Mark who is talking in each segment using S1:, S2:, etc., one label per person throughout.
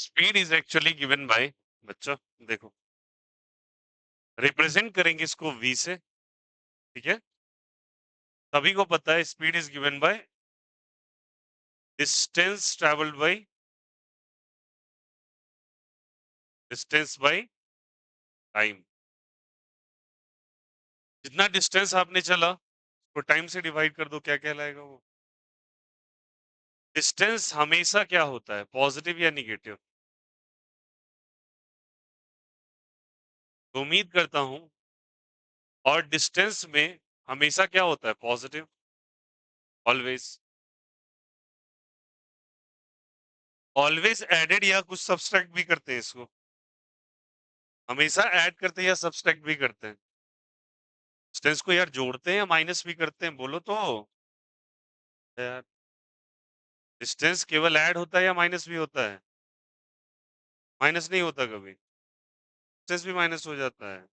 S1: Speed is actually given by बच्चों देखो represent करेंगे इसको v से। ठीक है, सभी को पता है speed is given by distance travelled by distance by time. जितना डिस्टेंस आपने चला उसको टाइम से डिवाइड कर दो, क्या कहलाएगा वो। डिस्टेंस हमेशा क्या होता है, पॉजिटिव या निगेटिव? तो उम्मीद करता हूं, और डिस्टेंस में हमेशा क्या होता है, पॉजिटिव, ऑलवेज। ऑलवेज एडेड या कुछ सब्सट्रैक्ट भी करते हैं इसको, हमेशा ऐड करते हैं या सब्सट्रैक्ट भी करते हैं। डिस्टेंस को यार जोड़ते हैं या माइनस भी करते हैं, बोलो तो यार। डिस्टेंस केवल ऐड होता है या माइनस भी होता है? माइनस नहीं होता कभी, डिस्टेंस भी माइनस हो जाता है।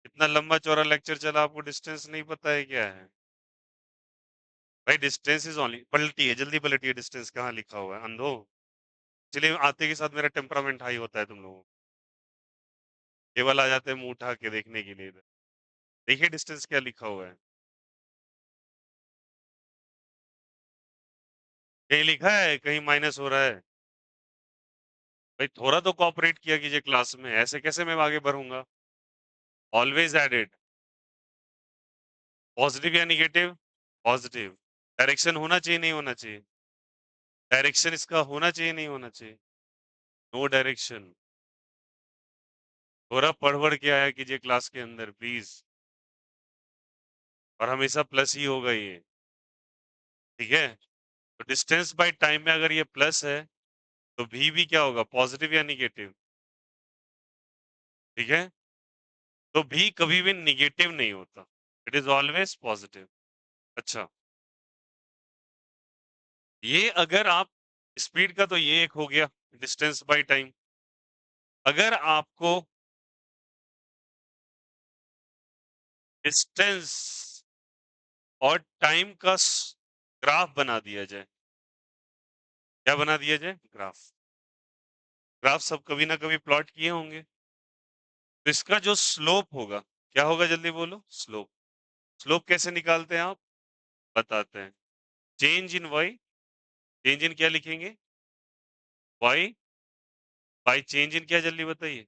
S1: इतना लंबा चौड़ा लेक्चर चला, आपको डिस्टेंस नहीं पता है क्या है भाई? डिस्टेंस इज ओनली, पलटिए जल्दी पलटिए, डिस्टेंस कहाँ लिखा हुआ है अंधो। चलिए, आते के साथ मेरा टेम्परामेंट हाई होता है तुम लोगों को, केवल आ जाते हैं मुंह उठा के देखने के लिए इधर। देखिए डिस्टेंस क्या लिखा हुआ है, कहीं लिखा है कहीं माइनस हो रहा है? भाई थोड़ा तो कोऑपरेट किया कीजिए क्लास में, ऐसे कैसे मैं आगे बढ़ूंगा। ऑलवेज एडेड, पॉजिटिव या निगेटिव? पॉजिटिव। डायरेक्शन होना चाहिए नहीं होना चाहिए? डायरेक्शन इसका होना चाहिए नहीं होना चाहिए? No direction. थोड़ा पढ़ वढ़ के आया कीजिए क्लास के अंदर प्लीज, और हमेशा प्लस ही होगा ये। ठीक है, तो डिस्टेंस बाय टाइम में अगर ये प्लस है तो भी क्या होगा, पॉजिटिव या निगेटिव? ठीक है, तो भी कभी भी निगेटिव नहीं होता, इट इज ऑलवेज पॉजिटिव। अच्छा, ये अगर आप स्पीड का, तो ये एक हो गया डिस्टेंस बाय टाइम। अगर आपको डिस्टेंस और टाइम का ग्राफ बना दिया जाए, क्या बना दिया जाए, ग्राफ। ग्राफ सब कभी ना कभी प्लॉट किए होंगे, तो इसका जो स्लोप होगा, क्या होगा, जल्दी बोलो, स्लोप। स्लोप कैसे निकालते हैं आप, बताते हैं। Change in Y, change in क्या लिखेंगे, वाई बाई चेंज इन क्या, जल्दी बताइए।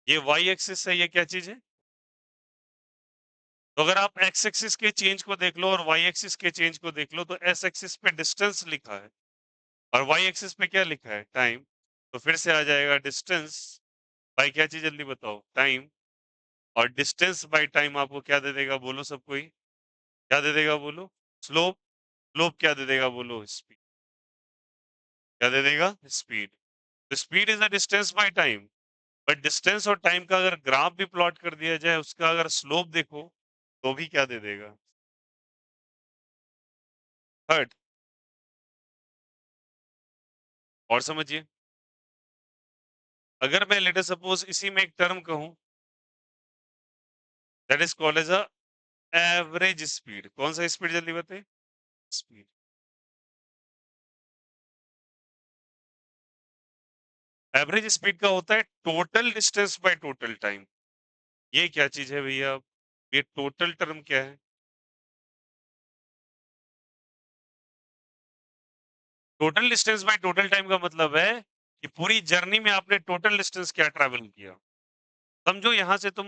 S1: ये वाई एक्सिस है, ये क्या चीज है? तो अगर आप एक्स एक्सिस के चेंज को देख लो और वाई एक्सिस के चेंज को देख लो, तो एस एक्सिस पे डिस्टेंस लिखा है और वाई एक्सिस पे क्या लिखा है, टाइम। तो फिर से आ जाएगा डिस्टेंस बाई क्या चीज, जल्दी बताओ, टाइम। और डिस्टेंस बाई टाइम आपको क्या दे देगा, बोलो सब कोई, क्या दे देगा बोलो, स्लोप। स्लोप क्या दे देगा बोलो, स्पीड। क्या दे देगा, स्पीड। तो speed is the distance by time, but distance और टाइम का अगर ग्राफ भी प्लॉट कर दिया जाए, उसका अगर स्लोप देखो तो भी क्या दे देगा, थर्ड। और समझिए, अगर मैं लेटर सपोज इसी में एक टर्म कहूं, that is called as a average speed. कौन सा स्पीड, जल्दी बताइए, स्पीड। एवरेज स्पीड का होता है total distance by total time. ये क्या चीज है भैया, ये टोटल टर्म क्या है? Total distance by total time का मतलब है कि पूरी जर्नी में आपने टोटल डिस्टेंस क्या ट्रैवल किया। समझो यहां से तुम,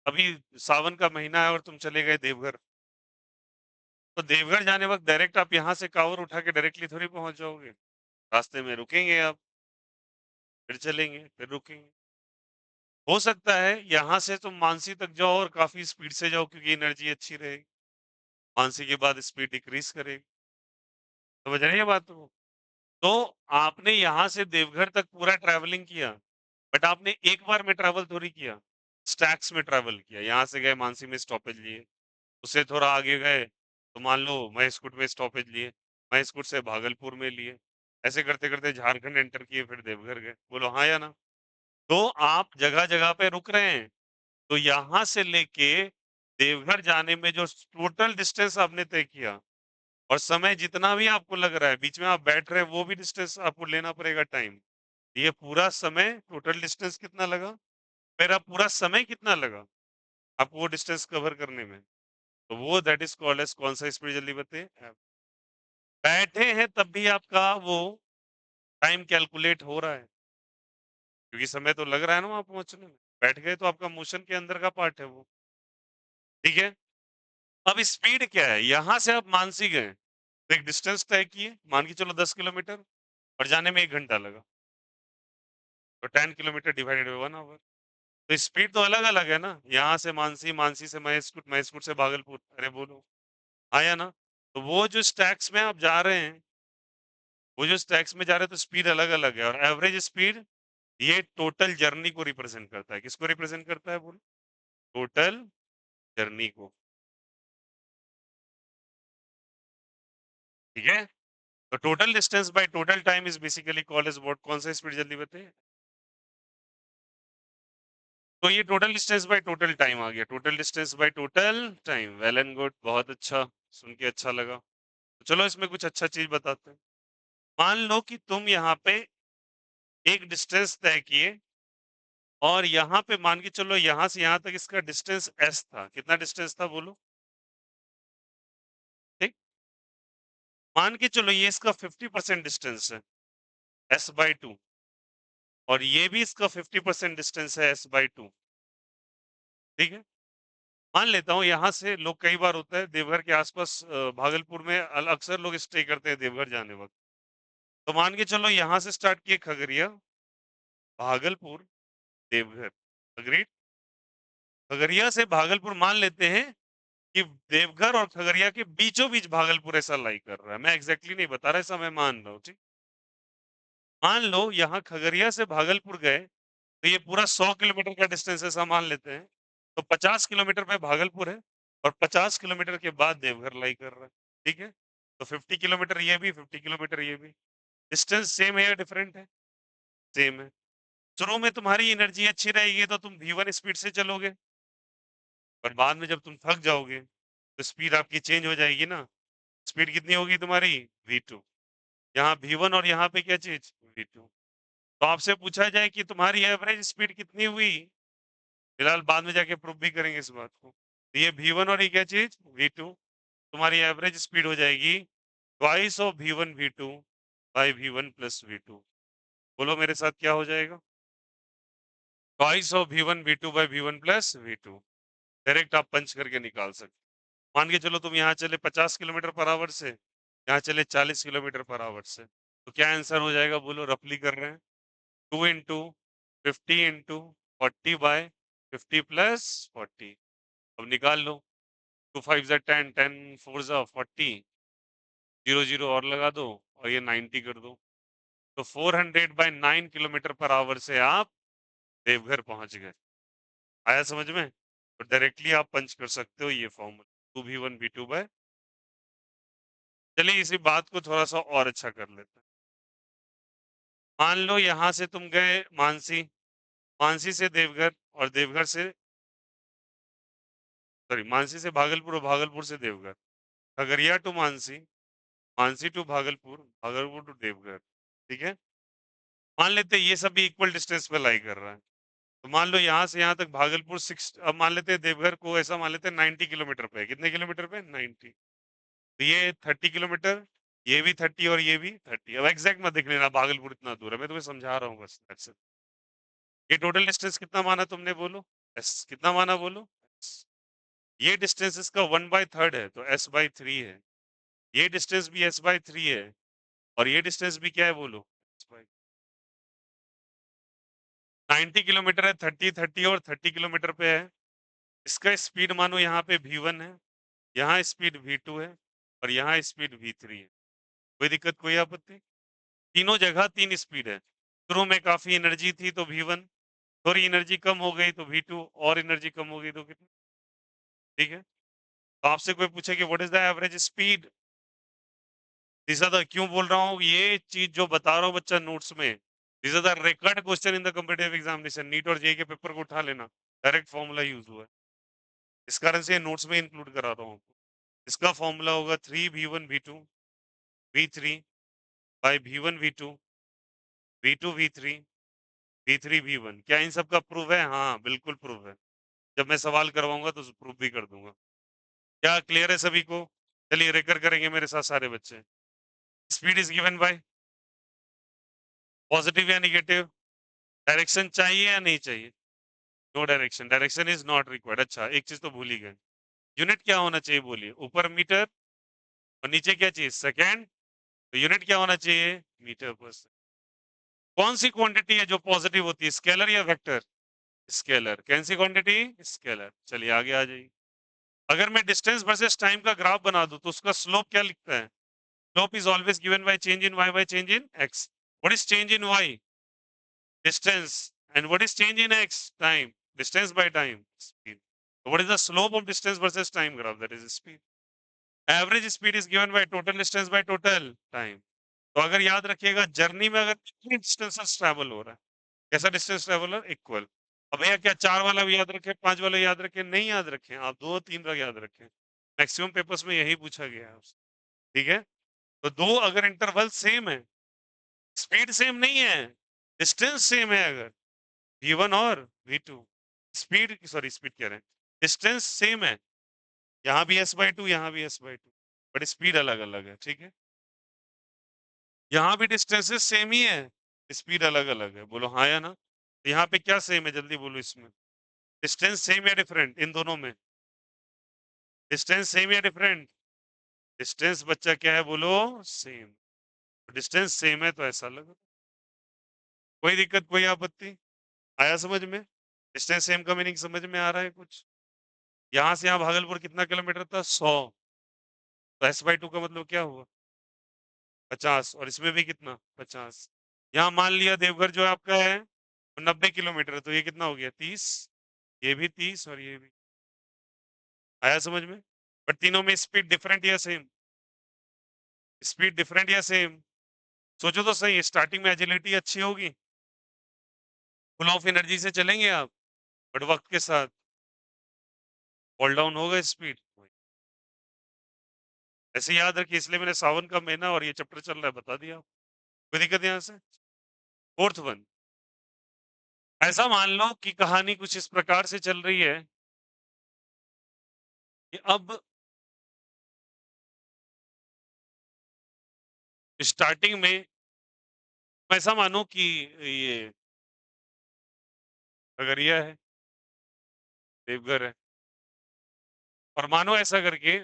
S1: अभी सावन का महीना है और तुम चले गए देवघर, तो देवघर जाने वक्त डायरेक्ट आप यहां से कांवर उठा के डायरेक्टली थोड़ी पहुंच जाओगे, रास्ते में रुकेंगे आप, फिर चलेंगे, फिर रुकेंगे। हो सकता है यहां से तुम मानसी तक जाओ और काफी स्पीड से जाओ क्योंकि एनर्जी अच्छी रहेगी, मानसी के बाद स्पीड डिक्रीज करेगी। समझ रहे हैं ये बात को? तो आपने यहां से देवघर तक पूरा ट्रैवलिंग किया, बट आपने एक बार में ट्रैवल थोड़ी किया, स्टैक्स में ट्रैवल किया। यहाँ से गए मानसी में स्टॉपेज लिए, उससे थोड़ा आगे गए तो मान लो महेशकूट में स्टॉपेज लिए, महेशकूट से भागलपुर में लिए, ऐसे करते करते झारखंड एंटर किए, फिर देवघर गए। बोलो हाँ या ना? तो आप जगह जगह पे रुक रहे हैं, तो यहां से लेके देवघर जाने में जो टोटल डिस्टेंस आपने तय किया, और समय जितना भी आपको लग रहा है, बीच में आप बैठ रहे हैं, वो भी डिस्टेंस आपको लेना पड़ेगा टाइम। ये पूरा समय टोटल डिस्टेंस कितना लगा? मेरा पूरा समय कितना लगा आपको वो डिस्टेंस कवर करने में? तो वो दैट इज़ कॉल्ड एज़ कौन-सा स्पीड जल्दी बताइए? बैठे हैं तब भी आपका वो टाइम कैलकुलेट हो रहा है, क्योंकि समय तो लग रहा है ना वहाँ पहुँचने में। बैठ गए तो आपका मोशन के अंदर का पार्ट है वो, ठीक है? अब स्पीड क्या है? यहाँ से आप मानसी गए, तो एक डिस्टेंस तय किए, मान के चलो 10 किलोमीटर और जाने में 1 घंटा लगा, तो 10 किलोमीटर डिवाइडेड बाय 1 आवर। तो स्पीड तो अलग-अलग है ना, यहाँ से मानसी, मानसी से महेशखूट, महेशखूट से भागलपुर। अरे बोलो, आया ना? तो वो जो स्टैक्स में आप जा रहे हैं, वो जो स्टैक्स में जा रहे हैं तो स्पीड अलग-अलग है और एवरेज स्पीड ये टोटल जर्नी को रिप्रेजेंट करता है। किसको रिप्रेजेंट करता है बोलो? टोटल जर्नी को, ठीक है? तो total distance by total time is basically called as what? कौन-सा स्पीड जल्दी बताइए? तो ये total distance by total time आ गया। Total distance by total time, well and good, बहुत अच्छा, सुन के अच्छा लगा। तो चलो इसमें कुछ अच्छा चीज़ बताते हैं। मान लो कि तुम यहाँ पे एक डिस्टेंस तय किए और यहाँ पे मान के चलो यहाँ से यहाँ तक इसका डिस्टेंस एस था। कितना डिस्टेंस था बोलो? ठीक? मान के चलो ये इसका 50% डिस्टेंस है, एस बाय 2 और ये भी इसका 50% डिस्टेंस है, एस बाय 2, ठीक है? मान लेता हूँ यहाँ से लोग कई बार होता है देवघर के आसपास भागलपुर में अक्सर लोग स्टे करते हैं देवघर जाने वक़्त। तो मान के चलो यहाँ से स्टार्ट किए खगड़िया, भागलपुर, देवघर, एग्रीड? खगड़िया से भागलपुर मान लेते हैं कि देवघर और खगड़िया के बीचों-बीच भागलपुर ऐसा लाई कर रहा है। मैं एग्ज़ैक्टली नहीं बता रहा, ऐसा मैं मान रहा हूँ, ठीक? मान लो यहाँ खगड़िया से भागलपुर गए, तो ये पूरा 100 किलोमीटर का डिस्टेंस ऐसा मान लेते हैं। तो 50 किलोमीटर पे भागलपुर है और 50 किलोमीटर के बाद देवघर लाई कर रहा है, ठीक है? तो 50 किलोमीटर ये भी, 50 किलोमीटर ये भी। डिस्टेंस सेम है या डिफरेंट है? सेम है। शुरू में तुम्हारी एनर्जी अच्छी रहेगी तो तुम V1 स्पीड से चलोगे, पर बाद में जब तुम थक जाओगे, तो स्पीड आपकी चेंज हो जाएगी ना। स्पीड कितनी होगी तुम्हारी? V2। यहाँ V1 और यहाँ पे क्या चीज़? V2। तो आपसे पूछा जाए कि तुम्हारी एवरेज स्पीड कितनी हुई? फिलहाल बाद में जाके प्रूव भी करेंगे इस बात को। तो ये V1 और ये क्या चीज़? V2। तुम्हारी एवरेज स्पीड हो जाएगी twice of V1 V2 by V1 plus V2। बोलो मेरे साथ क्या हो जाएगा? Twice of V1 V2 by V1 plus V2। Direct आप पंच करके निकाल सकते। मान के चलो तुम यहाँ चले 50 किलोमीटर पर आवर से, यहाँ चले 40 किलोमीटर पर आवर से, तो क्या आंसर हो जाएगा बोलो? रफली कर रहे हैं, 2 इंटू 50 इंटू 40 बाय 50 प्लस 40। अब निकाल लो, 2 5 ज़ा 10, 10 4 ज़ा 40, 0 0 और लगा दो और ये 90 कर दो। तो 400 बाय 9 किलोमीटर पर आवर से आप देवघर पहुंच गए। आया समझ में? तो डायरेक्टली आप पंच कर सकते हो ये फॉर्मूला, 2v1 v2 बाय। चलिए इसी बात को थोड़ा सा और अच्छा कर लेते हैं। मान लो यहाँ से तुम गए मानसी, मानसी से देवघर और देवघर से, सॉरी, मानसी से भागलपुर और भागलपुर से Deoghar, Khagaria to Mansi, Mansi to Bhagalpur, Bhagalpur to Deoghar, ठीक है? मान लेते हैं ये सब भी इक्वल डिस्टेंस पे लाई कर रहा है। तो मान लो यहाँ से यहाँ तक भागलपुर 6, अब मान लेते हैं देवघर को ऐसा मान लेते हैं 90 किलोमीटर पे है। कितने किलोमीटर पे? 90। तो ये 30 किलोमीटर, ये भी 30 और ये भी 30। अब एग्जैक्ट मत देख लेना भागलपुर इतना दूर है, मैं तुम्हें समझा रहा हूँ बस, that's it। ये टोटल डिस्टेंस कितना माना तुमने बोलो? एस कितना माना बोलो? S। ये डिस्टेंस इसका 1/3 है तो s बाई 3 है। ये डिस्टेंस भी s बाई 3 है और ये डिस्टेंस भी क्या है बोलो? S बाई 90 किलोमीटर है, 30 30 और 30 किलोमीटर पे है। इसका स्पीड मानो यहाँ पे V1 है, यहाँ स्पीड V2 है और यहाँ स्पीड V3 है। कोई दिक्कत, कोई आपत्ति? तीनों जगह 3 स्पीड है। शुरू में काफ़ी एनर्जी थी तो V1, थोड़ी एनर्जी कम हो गई तो V2 और एनर्जी कम हो गई तो कितनी? ठीक है? तो आपसे कोई पूछे कि what is the average speed? This are the, क्यों बोल रहा हूँ ये चीज़ जो बता रहा हूँ बच्चा नोट्स में, this are the record question in the competitive examination, NEET और जेईई के पेपर को उठा लेना। डायरेक्ट फॉर्मूला यूज़ हुआ है। इस कारण से ये नोट्स में इंक्लूड करा रहा हूँ आपको। इसका फॉर्मूला होगा 3v1 v2 V3 bye V1 V2 V2 V3 V3 V1 क्या इन सब का प्रूफ है? हाँ, बिल्कुल प्रूफ है। जब मैं सवाल करवाऊँगा तो प्रूफ भी कर दूँगा। क्या क्लियर है सभी को? चलिए रेकर करेंगे मेरे साथ सारे बच्चे। Speed is given by positive या नेगेटिव? डायरेक्शन चाहिए या नहीं चाहिए? No direction, direction is not required. अच्छा, एक चीज़ तो भूल ही गए। यूनिट क्या होना चाहिए बोलिए? ऊपर मीटर और नीचे क्या चाहिए? सेकंड। तो यूनिट क्या होना चाहिए? मीटर पर सेकंड। कौन सी क्वांटिटी है जो पॉजिटिव होती है, स्केलर या वेक्टर? स्केलर। कौन सी क्वांटिटी? स्केलर। चलिए आगे आ जाइए। अगर मैं डिस्टेंस वर्सेस टाइम का ग्राफ बना दूं तो उसका स्लोप क्या लिखता है? Slope is always given by change in y bye change in x. What is change in y? Distance. And what is change in x? Time. Distance by time, speed. So what is the slope of distance versus time graph? That is speed. Average speed is given by total distance by total time. तो अगर याद रखिएगा journey में अगर कितनी distance travel हो रहा है, कैसा डिस्टेंस ट्रैवल है? इक्वल। अब भैया क्या 4 वाला भी याद रखें, 5 वाला याद रखें? नहीं याद रखें, आप 2-3 का याद रखें। मैक्सिमम पेपर्स में यही पूछा गया है आपसे, ठीक है? तो 2 अगर इंटरवल सेम है, स्पीड सेम नहीं है, डिस्टेंस सेम है अगर v1 और v2, स्पीड सॉरी स्पीड कह रहे हैं, डिस्टेंस सेम है, यहाँ भी s/2 यहाँ भी s/2, बट स्पीड अलग-अलग है, ठीक है? यहाँ भी डिस्टेंसेस सेम ही है, स्पीड अलग-अलग है। बोलो हाँ या ना? तो यहाँ पे क्या सेम है जल्दी बोलो इसमें? डिस्टेंस सेम या डिफरेंट इन दोनों में? डिस्टेंस सेम या डिफरेंट? डिस्टेंस बच्चा क्या है बोलो? सेम। डिस्टेंस सेम है तो ऐसा लगा। कोई दिक्कत, कोई आपत्ति? आया समझ में? डिस्टेंस सेम का मीनिंग समझ में आ रहा है कुछ? यहाँ से यहाँ भागलपुर कितना किलोमीटर था? 100। तो s/2 का मतलब क्या हुआ? 50। और इसमें भी कितना? 50। यहाँ मान लिया देवघर जो आपका है 90 किलोमीटर, तो ये कितना हो गया? 30। ये भी 30 और ये भी। आया समझ में? बट तीनों में स्पीड डिफरेंट या सेम? स्पीड डिफरेंट या सेम? सोचो तो सही, स्टार्टिंग में एजिलिटी अच्छी होगी, फुल ऑफ एनर्जी से चलेंगे आप, बट वक्त के साथ फॉल डाउन होगा स्पीड। ऐसे याद रखिए, इसलिए मैंने सावन का महीना और ये चैप्टर चल रहा है बता दिया। कोई दिक्कत यहाँ से? फोर्थ वन, ऐसा मान लो कि कहानी कुछ इस प्रकार से चल रही है कि अब स्टार्टिंग में ऐसा मानो कि ये खगड़िया है, देवघर है, और मानो ऐसा करके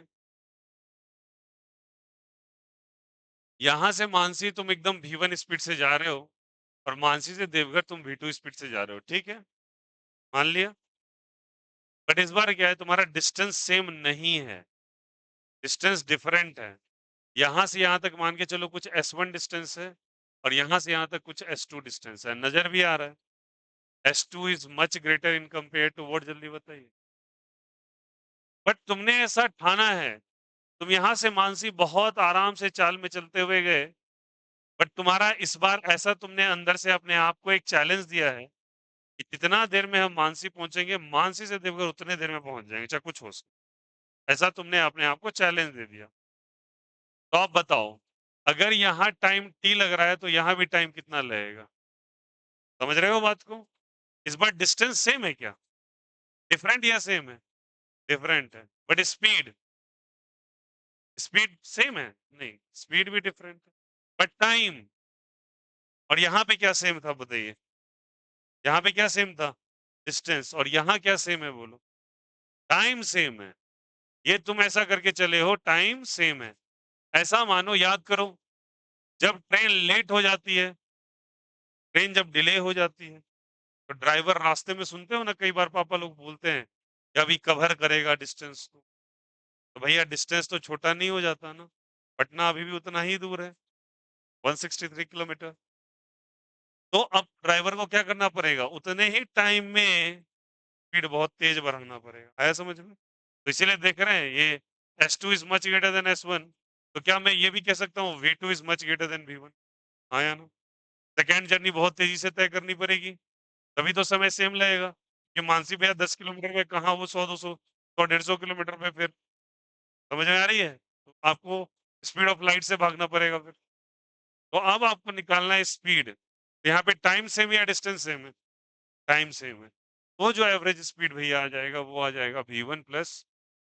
S1: यहां से मानसी तुम एकदम v1 स्पीड से जा रहे हो और मानसी से देवघर तुम v2 स्पीड से जा रहे हो, ठीक है? मान लिया। बट इस बार क्या है, तुम्हारा डिस्टेंस सेम नहीं है, डिस्टेंस डिफरेंट है। यहां से यहां तक मान के चलो कुछ s1 डिस्टेंस है और यहां से यहां तक कुछ s2 डिस्टेंस है, नजर भी आ रहा है। s2 is much greater in compare to what, जल्दी बताइए। बट तुमने ऐसा ठाना है, तुम यहां से मानसी बहुत आराम से चाल में चलते हुए गए, बट तुम्हारा इस बार ऐसा तुमने अंदर से अपने आप को एक चैलेंज दिया है कि जितना देर में हम मानसी पहुंचेंगे, मानसी से देवघर उतने देर में पहुंच जाएंगे, चाहे कुछ हो सके। ऐसा तुमने अपने आप को चैलेंज दे दिया। तो आप बताओ, अगर यहाँ टाइम टी लग रहा है तो यहाँ भी टाइम कितना लगेगा? समझ रहे हो बात को? इस बार डिस्टेंस सेम है क्या? डिफरेंट या सेम है? डिफरेंट है। बट स्पीड, स्पीड सेम है? नहीं, स्पीड भी डिफरेंट है। बट टाइम, और यहाँ पे क्या सेम था बताइए? यहाँ पे क्या सेम था? डिस्टेंस। और यहाँ क्या सेम है बोलो? टाइम सेम है। ये तुम ऐसा करके चले हो, टाइम सेम है। ऐसा मानो, याद करो, जब ट्रेन लेट हो जाती है, ट्रेन जब डिले हो जाती है, तो ड्राइवर रास्ते में सुनते हो ना, कई बार पापा लोग बोलते हैं कि अभी कवर करेगा डिस्टेंस को। तो भैया डिस्टेंस तो छोटा नहीं हो जाता ना, पटना अभी भी उतना ही दूर है, 163 किलोमीटर। तो अब ड्राइवर को क्या करना पड़ेगा? उतने ही टाइम में स्पीड बहुत तेज बढ़ाना पड़ेगा। आया समझ में? तो इसीलिए देख रहे हैं ये S2 is much greater than S1, तो क्या मैं ये भी कह सकता हूँ V2 is much greater than V1? हाँ या ना? सेकेंड जर्नी बहुत तेजी से तय करनी पड़ेगी, तभी तो समय सेम लगेगा। कि मानसी भैया 10 किलोमीटर में, कहाँ वो 100 200 100 150 किलोमीटर में, फिर समझ में आ रही है? तो आपको स्पीड ऑफ लाइट से भागना पड़ेगा फिर। तो अब आपको निकालना है स्पीड। यहाँ पे टाइम सेम या डिस्टेंस सेम है? टाइम सेम है। तो जो एवरेज स्पीड भैया आ जाएगा वो आ जाएगा v1 plus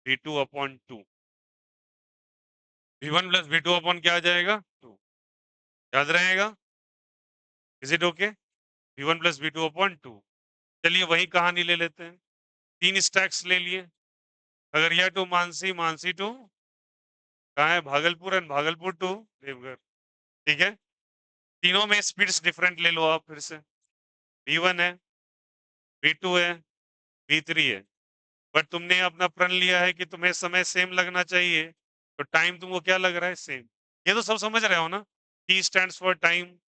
S1: v2 upon 2। v1 plus v2 upon क्या आ जाएगा? 2। याद रहेगा? Is it okay? v1 plus v2 upon 2। चलिए वही कहानी ले लेते हैं। 3 स्टैक्स ले लिए। खगड़िया टू मानसी, मानसी टू कहाँ है? Bhagalpur, and Bhagalpur to Deoghar. ठीक है? तीनों में स्पीड्स डिफरेंट ले लो आप फिर से। v1 है, v2 है, v3 है। बट तुमने अपना प्रण लिया है कि तुम्हें समय सेम लगना चाहिए, तो टाइम तुमको क्या लग रहा है? सेम। ये तो सब समझ रहे हो ना? T stands for time,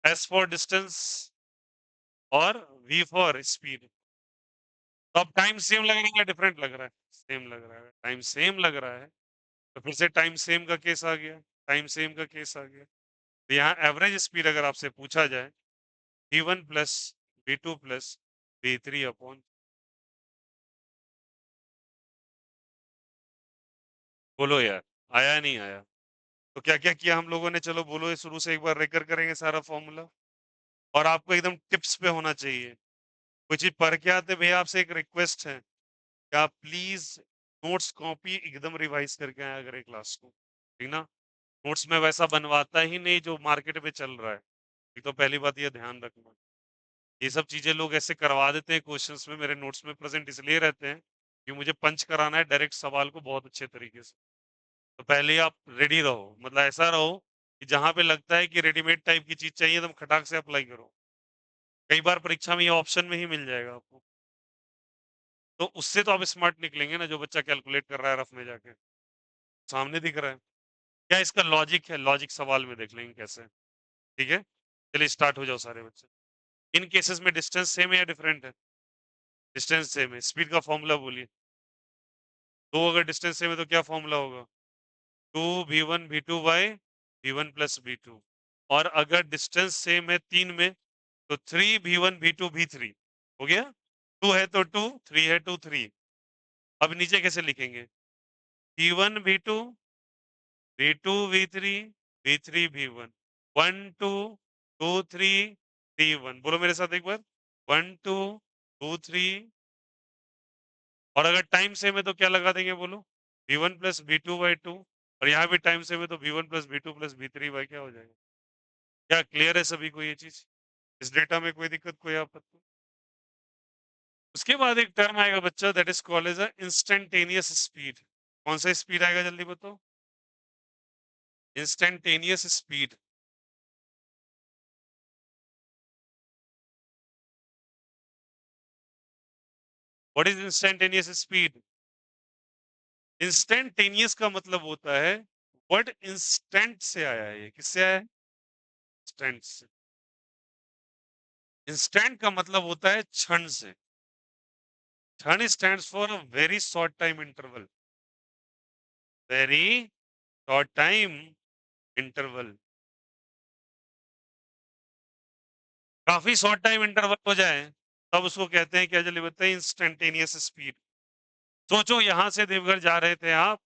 S1: S for distance और V फॉर स्पीड। तो अब टाइम सेम लग रहा है या डिफरेंट लग रहा है? सेम लग रहा है। टाइम सेम लग रहा है तो फिर से टाइम सेम का केस आ गया। टाइम सेम का केस आ गया। तो यहाँ एवरेज स्पीड अगर आपसे पूछा जाए, v1 plus v2 plus v3 upon. बोलो यार, आया नहीं आया? तो क्या क्या किया हम लोगों ने, चलो बोलो ये शुरू से एक बार रेकर करेंगे सारा फॉर्मूला। और आपको एकदम टिप्स पे होना चाहिए। कोई चीज पढ़ के आते भैया, आपसे एक रिक्वेस्ट है कि आप प्लीज नोट्स कॉपी एकदम रिवाइज करके आया करें क्लास को, ठीक ना? नोट्स में वैसा बनवाता ही नहीं जो मार्केट में चल रहा है। एक तो पहली बात ये ध्यान रखना। ये सब चीजें लोग ऐसे करवा देते हैं क्वेश्चंस में, मेरे नोट्स में प्रेजेंट इसलिए रहते हैं कि मुझे पंच कराना है डायरेक्ट सवाल को बहुत अच्छे तरीके से। तो पहले ही आप रेडी रहो, मतलब ऐसा रहो कि जहां पे लगता है कि रेडीमेड टाइप की चीज चाहिए तुम खटाक से अप्लाई करो। कई बार परीक्षा में ये ऑप्शन में ही मिल जाएगा आपको। तो उससे तो आप स्मार्ट निकलेंगे ना, जो बच्चा कैलकुलेट कर रहा है रफ में जाके सामने दिख रहा है। क्या इसका लॉजिक है? लॉजिक सवाल में देख लेंगे कैसे। ठीक है, चलिए स्टार्ट हो जाओ सारे बच्चे। इन केसेस में डिस्टेंस सेम है या डिफरेंट है? डिस्टेंस सेम है। स्पीड का फॉर्मूला बोलिए। तो अगर डिस्टेंस सेम है तो क्या फॉर्मूला होगा? 2v1 v2 by v1 plus v2। और अगर डिस्टेंस सेम है 3 में, तो 3v1 v2 v3 हो गया। 2 है तो 2, 3 है तो 3। अब नीचे कैसे लिखेंगे? v1 v2 v2 v3 v3 v1। 1 2 2 3 3 1। बोलो मेरे साथ एक बार। 1 2 2 3। और अगर टाइम सेम है तो क्या लगा देंगे बोलो? v1 plus v2 by 2। और यहाँ भी टाइम सेम है तो v1 plus v2 plus v3 by क्या हो जाएगा? क्या क्लियर है सभी को ये चीज? इस डेटा में कोई दिक्कत, कोई आपत्ति? उसके बाद एक टर्म आएगा बच्चा, that is called as instantaneous speed. कौन सा स्पीड आएगा जल्दी बताओ? Instantaneous speed. What is instantaneous speed? Instantaneous का मतलब होता है वर्ड इंस्टेंट से आया है। ये किससे आया है? इंस्टेंट से। इंस्टेंट का मतलब होता है क्षण से। क्षण stands for a very short time interval. Very short time interval. काफी शॉर्ट टाइम इंटरवल हो जाए तब उसको कहते हैं क्या, जल्दी बताइए? Instantaneous speed. सोचो यहां से देवघर जा रहे थे आप,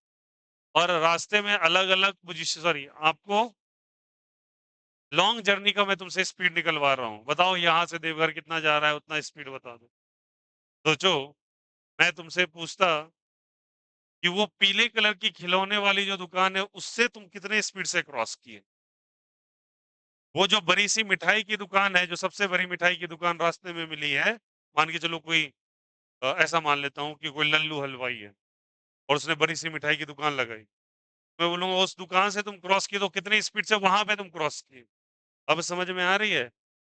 S1: और रास्ते में अलग अलग पोजीशन, सॉरी आपको लॉन्ग जर्नी का मैं तुमसे स्पीड निकलवा रहा हूँ, बताओ यहाँ से देवघर कितना जा रहा है, उतना स्पीड बता दो। सोचो मैं तुमसे पूछता कि वो पीले कलर की खिलौने वाली जो दुकान है उससे तुम कितने स्पीड से क्रॉस किए। वो जो बड़ी सी मिठाई की दुकान है, जो सबसे बड़ी मिठाई की दुकान रास्ते में मिली है, मान के चलो कोई ऐसा मान लेता हूँ कि कोई लल्लू हलवाई है और उसने बड़ी सी मिठाई की दुकान लगाई। मैं बोलूंगा उस दुकान से तुम क्रॉस किए तो कितनी स्पीड से वहां पे तुम क्रॉस किए। अब समझ में आ रही है?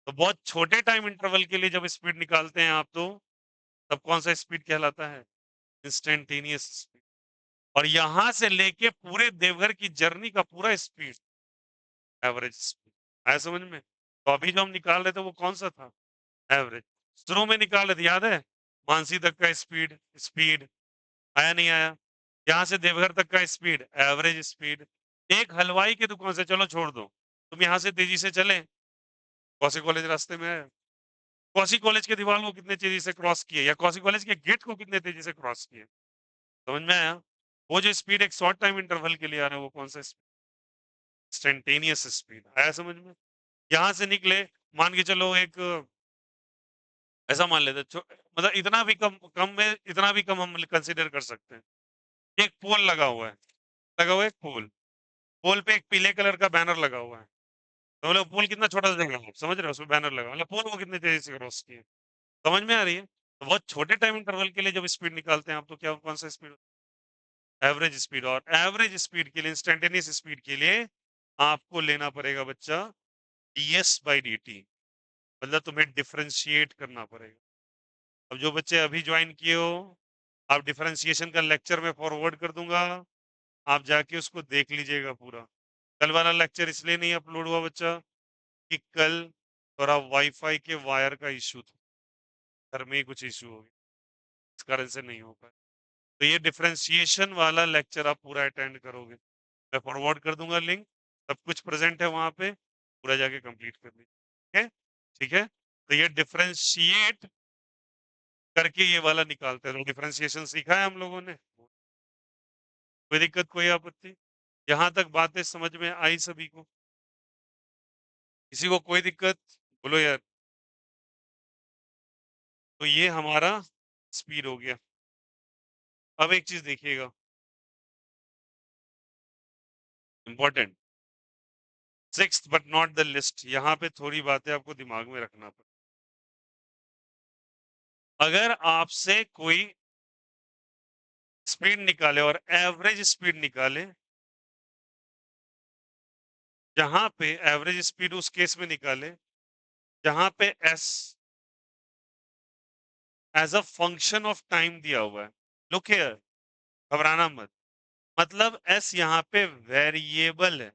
S1: तो बहुत छोटे टाइम इंटरवल के लिए जब स्पीड निकालते हैं आप, तो तब कौन सा स्पीड कहलाता है? Instantaneous speed. और यहां से लेके पूरे देवघर की जर्नी का पूरा स्पीड एवरेज स्पीड। आया समझ में? तो अभी जो हम निकाल रहे थे वो कौन सा था? एवरेज। शुरू में निकाल रहे थे, याद है? मानसी तक का स्पीड, स्पीड आया नहीं आया? यहाँ से देवघर तक का स्पीड, एवरेज स्पीड। एक हलवाई की दुकान से, चलो छोड़ दो, तुम यहाँ से तेजी से चले, कौशी कॉलेज रास्ते में है, कौशी कॉलेज के दीवार को कितने तेजी से क्रॉस किए, या कौशी कॉलेज के गेट को कितने तेजी से क्रॉस किए। समझ में आया? वो जो स्पीड एक शॉर्ट टाइम इंटरवल के लिए आ रहा है वो कौन सा स्पीड? इंस्टेंटेनियस स्पीड आया समझ में? यहाँ से निकले, मान के चलो एक ऐसा मान लेते मतलब इतना भी कम कम में इतना भी कम हम कंसीडर कर सकते हैं। एक पोल लगा हुआ है एक पोल। पोल पे एक पीले कलर का बैनर लगा हुआ है। तो मतलब पोल कितना छोटा सा जगह है, आप समझ रहे हो? उसमें बैनर लगा मतलब पोल वो कितनी तेजी से क्रॉस किए। समझ में आ रही है? तो बहुत छोटे टाइम इंटरवल के लिए जब स्पीड निकालते हैं आप तो क्या कौन सा स्पीड? Average speed. और एवरेज स्पीड के लिए इंस्टेंटेनियस स्पीड के लिए आपको लेना पड़ेगा बच्चा ds/dt। मतलब तुम्हें डिफरेंशिएट करना पड़ेगा। अब जो बच्चे अभी ज्वाइन किए हो, आप डिफरेंशिएशन का लेक्चर में फॉरवर्ड कर दूंगा, आप जाके उसको देख लीजिएगा पूरा। कल वाला लेक्चर इसलिए नहीं अपलोड हुआ बच्चा कि कल थोड़ा वाईफाई के वायर का इशू था, घर में ही कुछ इशू हो गया, इस कारण से नहीं हो पाया। तो ये डिफरेंशिएशन वाला लेक्चर आप पूरा अटेंड करोगे, मैं फॉरवर्ड कर दूंगा लिंक, सब कुछ प्रेजेंट है वहां पे, पूरा जाके कंप्लीट कर लीजिए। ठीक है? ठीक है, तो ये डिफरेंशिएट करके ये वाला निकालते हैं। तो डिफरेंशिएशन सीखा है हम लोगों ने, कोई दिक्कत कोई आपत्ति? यहाँ तक बातें समझ में आई सभी को? किसी को कोई दिक्कत? बोलो यार। तो ये हमारा स्पीड हो गया। अब एक चीज देखिएगा important, sixth but not the list, यहाँ पे थोड़ी बातें आपको दिमाग में रखना पड़े। अगर आपसे कोई स्पीड निकाले और एवरेज स्पीड निकाले, जहां पे एवरेज स्पीड उस केस में निकाले जहां पे S as a function of time दिया हुआ है। लुक हियर, घबराना मत, मतलब एस यहाँ पे वेरिएबल है।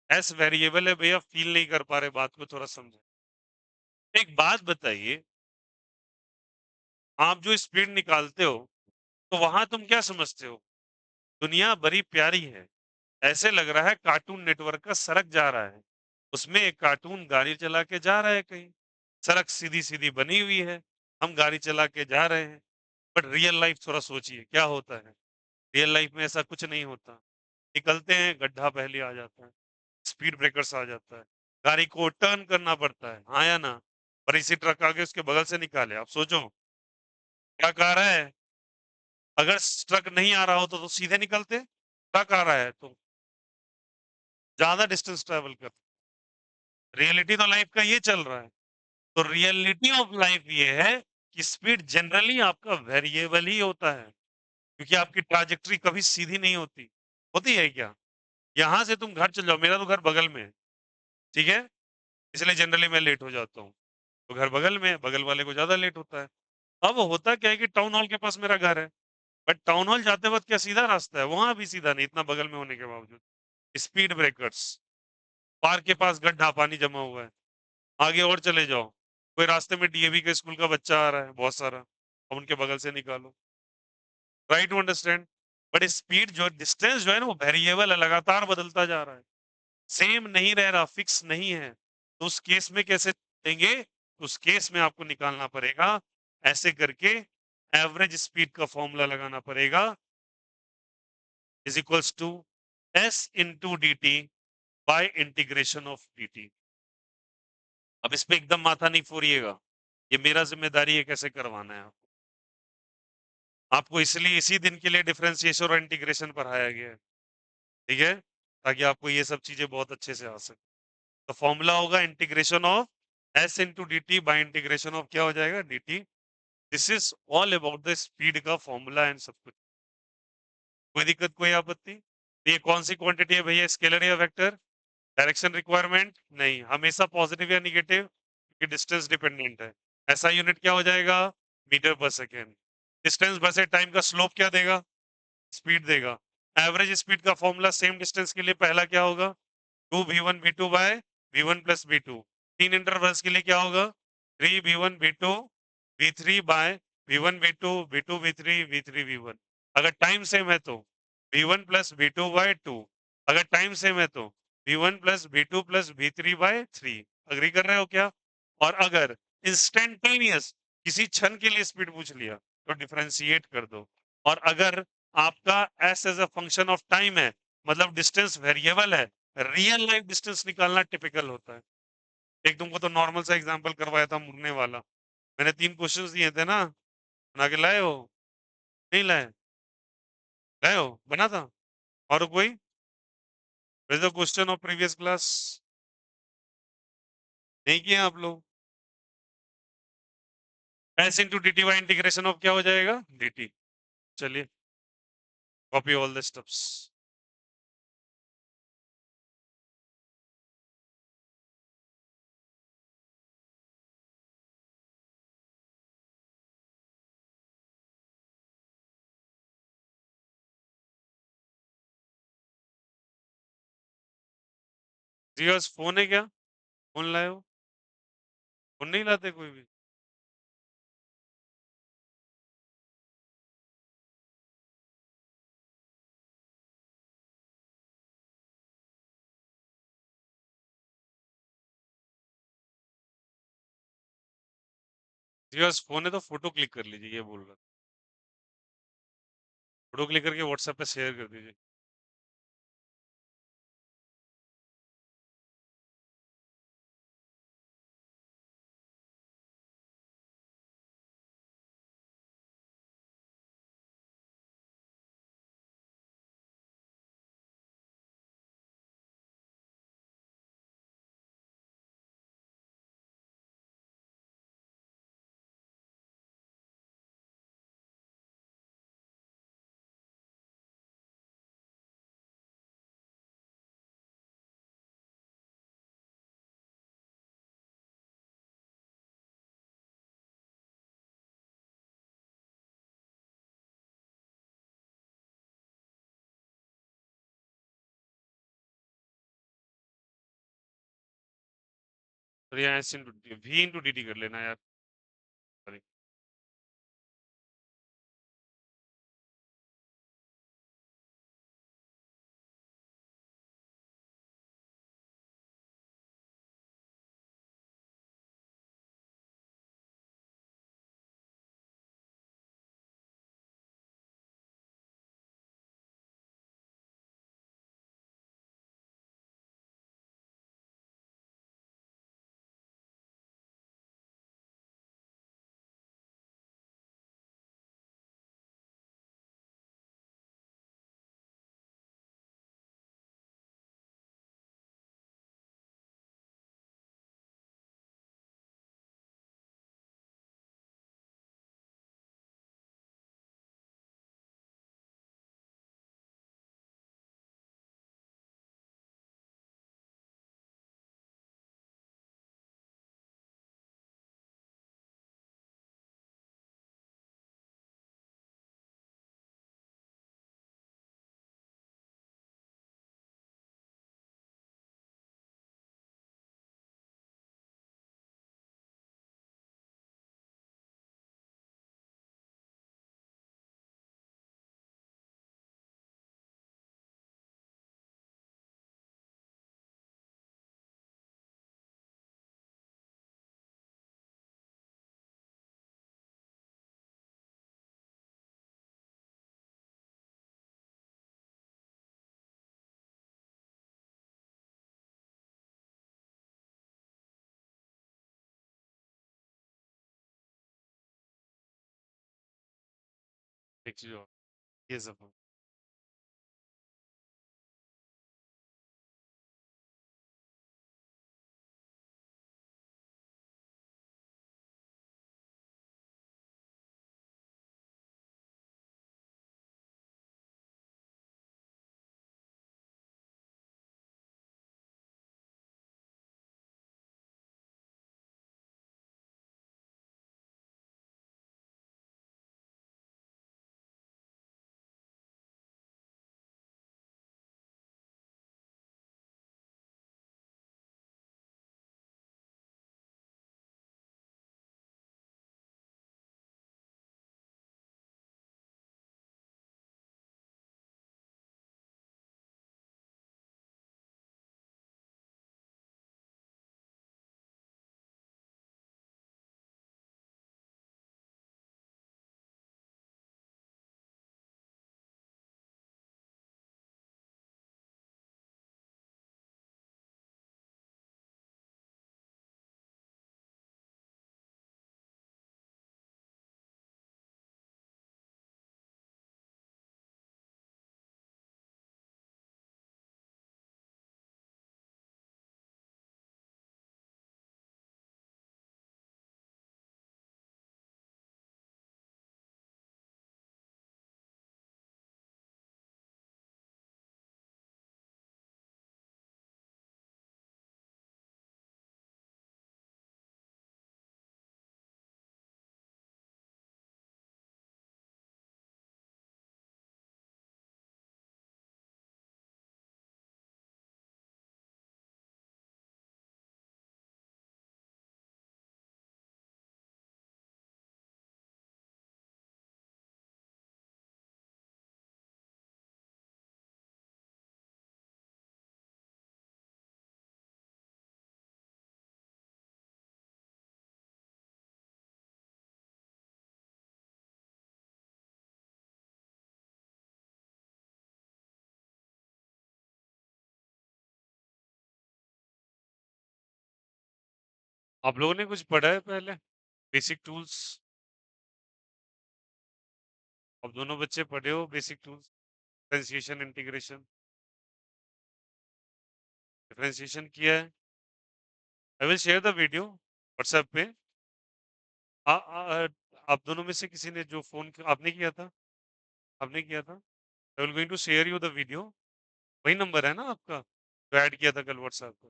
S1: एस वेरिएबल है भैया, फील नहीं कर पा रहे बात को, थोड़ा समझे। एक बात बताइए, आप जो स्पीड निकालते हो तो वहां तुम क्या समझते हो? दुनिया बड़ी प्यारी है, ऐसे लग रहा है कार्टून नेटवर्क का सड़क जा रहा है, उसमें एक कार्टून गाड़ी चला के जा रहा है कहीं, सड़क सीधी सीधी बनी हुई है, हम गाड़ी चला के जा रहे हैं। बट रियल लाइफ थोड़ा सोचिए क्या होता है। रियल लाइफ में ऐसा कुछ नहीं होता। निकलते हैं, गड्ढा पहले आ जाता है, स्पीड ब्रेकर्स आ जाता है, गाड़ी को टर्न करना पड़ता है, हाँ या ना? बड़ी सी ट्रक आगे उसके बगल से निकाले, आप सोचो क्या कह रहा है। अगर ट्रक नहीं आ रहा हो तो सीधे निकलते, ट्रक आ रहा है तो ज्यादा डिस्टेंस ट्रेवल कर। रियलिटी तो लाइफ का ये चल रहा है। तो रियलिटी ऑफ लाइफ ये है कि स्पीड जनरली आपका वेरिएबल ही होता है, क्योंकि आपकी ट्राजेक्टरी कभी सीधी नहीं होती। होती है क्या? यहां से तुम घर चल जाओ, मेरा तो घर बगल में है, ठीक है, इसलिए जनरली मैं लेट हो जाता हूँ। तो घर बगल में है, बगल वाले को ज्यादा लेट होता है। अब होता क्या है कि टाउन हॉल के पास मेरा घर है, बट टाउन हॉल जाते वक्त क्या सीधा रास्ता है? वहां भी सीधा नहीं, इतना बगल में होने के बावजूद। स्पीड ब्रेकर्स, पार्क के पास गड्ढा, पानी जमा हुआ है, आगे और चले जाओ, कोई रास्ते में डीएवी के स्कूल का बच्चा आ रहा है बहुत सारा, अब उनके बगल से निकालो। Try to understand. But speed जो डिस्टेंस जो है ना वो वेरिएबल है, लगातार बदलता जा रहा है, सेम नहीं रह रहा, फिक्स नहीं है। तो उस केस में कैसे देंगे? उस केस में आपको निकालना पड़ेगा ऐसे करके, एवरेज स्पीड का फॉर्मूला लगाना पड़ेगा, is equals to S into D T by integration of D T. अब इस पे एकदम माथा नहीं फोड़िएगा, ये मेरा जिम्मेदारी है कैसे करवाना है आपको, इसलिए इसी दिन के लिए डिफरेंशिएशन और इंटीग्रेशन पढ़ाया गया है, ठीक है, ताकि आपको ये सब चीजें बहुत अच्छे से आ सके। तो फॉर्मूला होगा integration of S into D T by integration of क्या हो जाएगा, D T. This is all about the speed का फॉर्मूला एंड सब कुछ। कोई दिक्कत कोई आपत्ति? तो ये कौन सी क्वांटिटी है भैया, स्केलर या वेक्टर? डायरेक्शन रिक्वायरमेंट नहीं, हमेशा पॉजिटिव या निगेटिव, क्योंकि डिस्टेंस डिपेंडेंट है। ऐसा यूनिट क्या हो जाएगा, मीटर पर सेकेंड। डिस्टेंस बसे टाइम का स्लोप क्या देगा, स्पीड देगा। एवरेज स्पीड का फॉर्मूला सेम डिस्टेंस के लिए पहला क्या होगा, 2v1v2 bye v1 plus v2। तीन इंटरवल्स के लिए क्या होगा, 3v1v2 v3 bye v1 v2 v2 v3 v3 v1। अगर टाइम सेम है तो v1 प्लस v2 बाय 2, अगर टाइम सेम है तो v1 plus v2 plus v3 bye 3। Agree कर रहे हो क्या? और अगर इंस्टेंटेनियस किसी क्षण के लिए स्पीड पूछ लिया तो डिफरेंशिएट कर दो। और अगर आपका S as a function of time है मतलब डिस्टेंस वेरिएबल है, रियल लाइफ डिस्टेंस निकालना टिपिकल होता है। एक तुमको तो नॉर्मल सा एग्जांपल करवाया था मुड़ने वाला, मैंने 3 क्वेश्चंस दिए थे ना, बना के लाए हो? नहीं लाए? लाए हो? बना था? और कोई? Where's the question of previous class? नहीं किए आप लोग? s into dt by integration of क्या हो जाएगा? dt। चलिए, copy all the steps. GS phone है क्या? फोन लाए हो? फोन नहीं लाते कोई भी? जीएस फोन है तो फोटो क्लिक कर लीजिए, ये बोल रहा था। फोटो क्लिक करके व्हाट्सएप पे शेयर कर दीजिए। तो यहाँ S into V into D T कर लेना यार। Sorry। एक चीज और, ये सब आप लोगों ने कुछ पढ़ा है पहले? Basic tools? आप दोनों बच्चे पढ़े हो basic tools? Differentiation, integration? Differentiation किया है? I will share the video WhatsApp पे। आप दोनों में से किसी ने जो फ़ोन आपने किया था? आपने किया था? I will going to share you the video. वही नंबर है ना आपका? जो ऐड किया था कल व्हाट्सएप पे?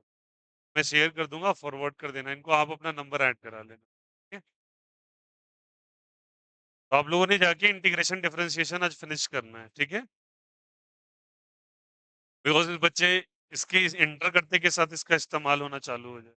S1: मैं शेयर कर दूँगा, फॉरवर्ड कर देना इनको, आप अपना नंबर ऐड करा लेना, ठीक है? तो आप लोगों ने जाके इंटीग्रेशन, डिफरेंशिएशन आज फिनिश करना है, ठीक है? बिकॉज़ इस बच्चे इसके इंटर करते के साथ इसका इस्तेमाल होना चालू हो जाए।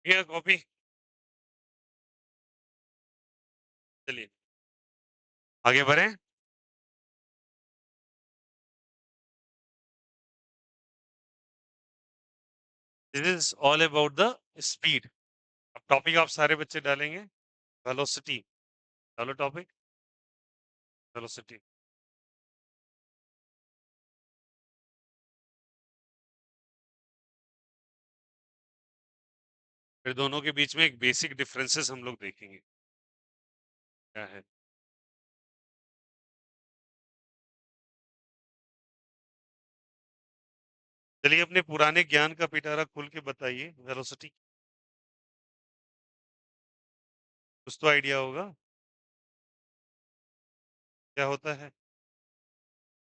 S1: ये कॉपी। चलिए आगे बढ़े। This is all about the speed. अब टॉपिक आप सारे बच्चे डालेंगे, वेलोसिटी। डालो टॉपिक, वेलोसिटी। फिर दोनों के बीच में एक बेसिक डिफरेंसेस हम लोग देखेंगे क्या है। चलिए अपने पुराने ज्ञान का पिटारा खोल के बताइए, वेलोसिटी कुछ तो आइडिया होगा क्या होता है।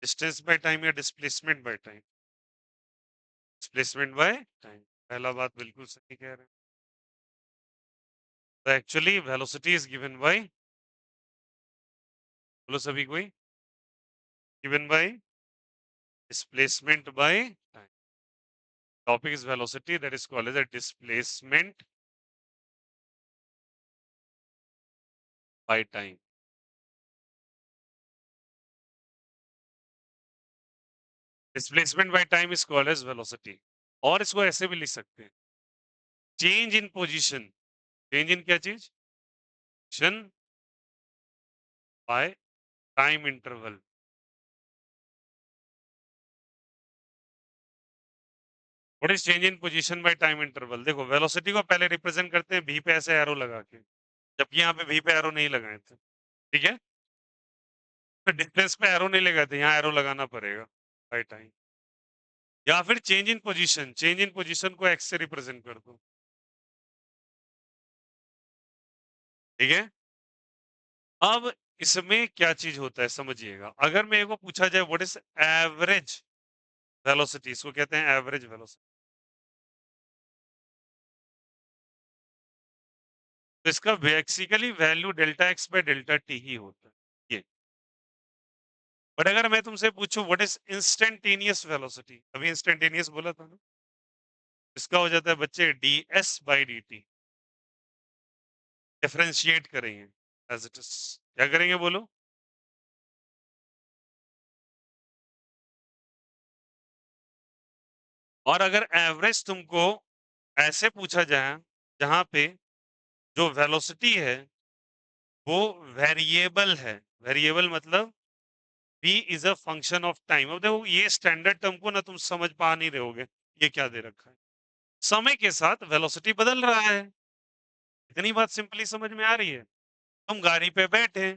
S1: डिस्टेंस बाय टाइम या displacement by time. Displacement by time, पहला बात बिल्कुल सही कह रहे हैं। तो actually velocity is given bye, बोलो सभी कोई, given by displacement by time. Topic is velocity, that is called as a displacement by time. Displacement by time is called as velocity. और इसको ऐसे भी लिख सकते हैं, change in position. Change in क्या चीज? Position by time interval. What is change in position by time interval? देखो velocity को पहले रिप्रेजेंट करते हैं v पे ऐसे एरो लगा के, जबकि यहाँ पे v पे एरो नहीं लगाए थे, ठीक है। तो डिस्टेंस पे एरो नहीं लगाए थे, यहाँ एरो लगाना पड़ेगा बाय टाइम। या फिर change in position, change in position को एक्स से रिप्रेजेंट कर दो, ठीक है। अब इसमें क्या चीज होता है समझिएगा, अगर मेरे को पूछा जाए व्हाट इज एवरेज वेलोसिटी, इसको कहते हैं एवरेज वेलोसिटी, तो इसका basically value delta x by delta t ही होता है ये। बट अगर मैं तुमसे पूछूं व्हाट इज इंस्टेंटेनियस वेलोसिटी, अभी इंस्टेंटेनियस बोला था ना, इसका हो जाता है बच्चे d s by d t. Differentiate करेंगे एज इट इज, क्या करेंगे बोलो। और अगर एवरेज तुमको ऐसे पूछा जाए जहां पे जो वेलोसिटी है वो वेरिएबल है, वेरिएबल मतलब v is a function of time. अब देखो ये स्टैंडर्ड टर्म को ना तुम समझ पा नहीं रहोगे, ये क्या दे रखा है। समय के साथ वेलोसिटी बदल रहा है, इतनी बात सिंपली समझ में आ रही है। तुम गाड़ी पे बैठे,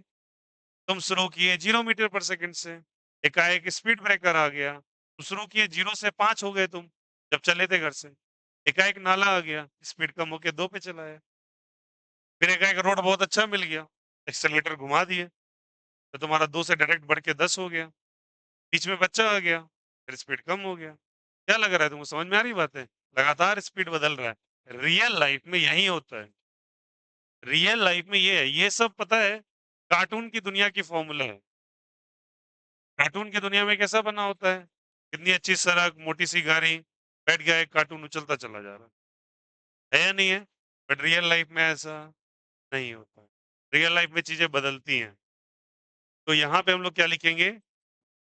S1: तुम शुरू किए 0 मीटर पर सेकंड से, एकाएक स्पीड ब्रेकर आ गया, तुम शुरू किए 0 से 5 हो गए तुम जब चले थे घर से, एकाएक नाला आ गया, स्पीड कम होके 2 पे चला है, फिर एकाएक रोड बहुत अच्छा मिल गया, एक्सेलेरेटर घुमा दिए, तो तुम्हारा 2 से डायरेक्ट बढ़ के 10 हो गया, बीच में बच्चा आ गया, फिर स्पीड कम हो गया। क्या लग रहा है तुमको, समझ में आ रही बात है। लगातार स्पीड बदल रहा है, रियल लाइफ में यही होता है, रियल लाइफ में ये है, ये सब पता है कार्टून की दुनिया की फॉर्मूला है। कार्टून की दुनिया में कैसा बना होता है, कितनी अच्छी सड़क, मोटी सी गाड़ी, बैठ गया एक कार्टून उछलता चला जा रहा है या नहीं है। बट रियल लाइफ में ऐसा नहीं होता है, रियल लाइफ में चीजें बदलती हैं। तो यहाँ पे हम लोग क्या लिखेंगे,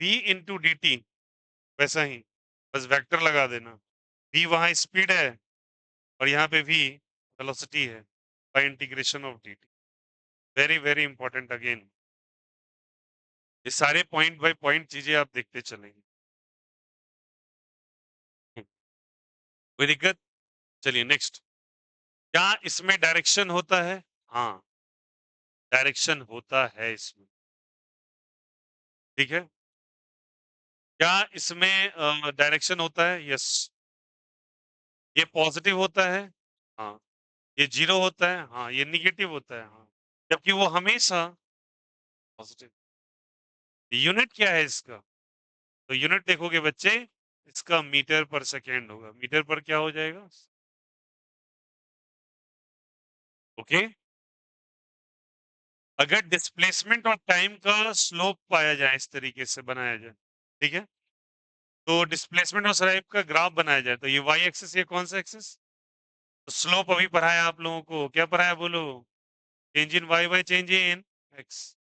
S1: v इंटू डी टी, वैसा ही बस वेक्टर लगा देना, v वहां स्पीड है और यहाँ पे v वेलोसिटी है, bye integration of dt। Very very important again, ये सारे पॉइंट बाय पॉइंट चीजें आप देखते चलेंगे। कोई दिक्कत। चलिए नेक्स्ट, क्या इसमें डायरेक्शन होता है। हाँ डायरेक्शन होता है इसमें, ठीक है। क्या इसमें डायरेक्शन होता है, यस। ये पॉजिटिव होता है, हाँ। ये जीरो होता है, हाँ। ये निगेटिव होता है, हाँ। जबकि वो हमेशा पॉजिटिव। यूनिट क्या है इसका, तो यूनिट देखोगे बच्चे, इसका मीटर पर सेकेंड होगा, मीटर पर क्या हो जाएगा, ओके। अगर डिस्प्लेसमेंट और टाइम का स्लोप पाया जाए, इस तरीके से बनाया जाए, ठीक है, तो डिस्प्लेसमेंट और टाइम का ग्राफ बनाया जाए, तो ये वाई एक्सिस, ये कौन सा एक्सिस, तो स्लोप अभी पढ़ाया आप लोगों को, क्या पढ़ाया बोलो? Change in y by change in x.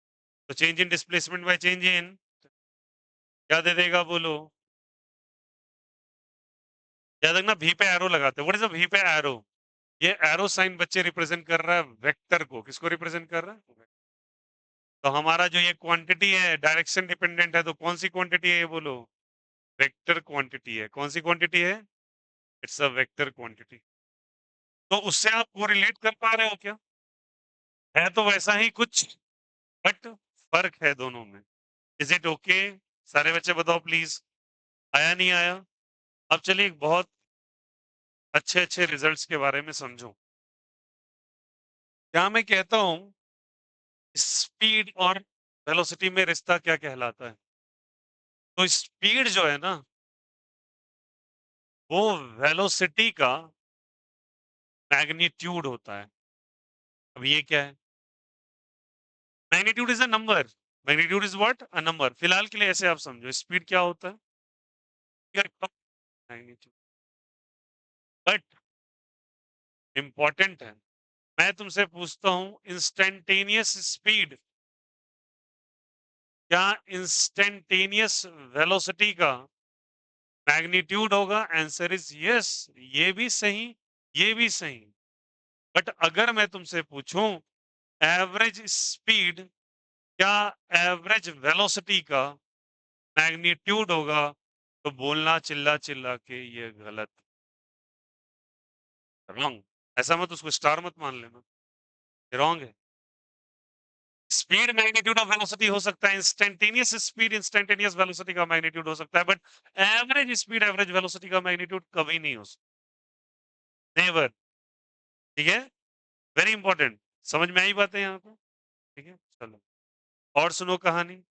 S1: तो change in displacement by change in क्या दे देगा बोलो? याद रखना भी पे एरो लगाते हैं। व्हाट इज अ भी पे एरो? ये एरो साइन बच्चे रिप्रेजेंट कर रहा है वेक्टर को। किसको रिप्रेजेंट कर रहा है? तो हमारा जो ये क्वांटिटी है डायरेक्शन डिपेंडेंट है, तो कौन सी क्वांटिटी है ये बोलो? वेक्टर क्वांटिटी है। कौन सी क्वांटिटी है? It's a vector quantity. तो उससे आप कोरिलेट कर पा रहे हो क्या? है तो वैसा ही कुछ, बट फर्क है दोनों में। Is it okay? सारे बच्चे बताओ प्लीज, आया नहीं आया? अब चलिए एक बहुत अच्छे अच्छे रिजल्ट्स के बारे में समझो। क्या मैं कहता हूं स्पीड और वेलोसिटी में रिश्ता क्या कहलाता है? तो स्पीड जो है ना, वो वेलोसिटी का मैग्नीट्यूड होता है। अब ये क्या है? Magnitude is a number. Magnitude is what? A number. फिलहाल के लिए ऐसे आप समझो स्पीड क्या होता है? मैग्नीट्यूड। बट इंपॉर्टेंट है, मैं तुमसे पूछता हूं इंस्टेंटेनियस स्पीड क्या इंस्टेंटेनियस वेलोसिटी का मैग्नीट्यूड होगा? Answer is yes. ये भी सही, ये भी सही। बट अगर मैं तुमसे पूछूं एवरेज स्पीड क्या एवरेज वेलोसिटी का मैग्नीट्यूड होगा, तो बोलना चिल्ला चिल्ला के ये गलत, रॉन्ग। ऐसा मत उसको स्टार मत मान लेना, रॉन्ग है। स्पीड मैग्नीट्यूड ऑफ वेलोसिटी हो सकता है, इंस्टेंटेनियस स्पीड इंस्टेंटेनियस वेलोसिटी का मैग्नीट्यूड हो सकता है, but average speed average velocity का मैग्नीट्यूड कभी नहीं हो सकता, नेवर। ठीक है, वेरी इंपॉर्टेंट। समझ में आई बातें यहाँ पे? ठीक है, चलो और सुनो कहानी,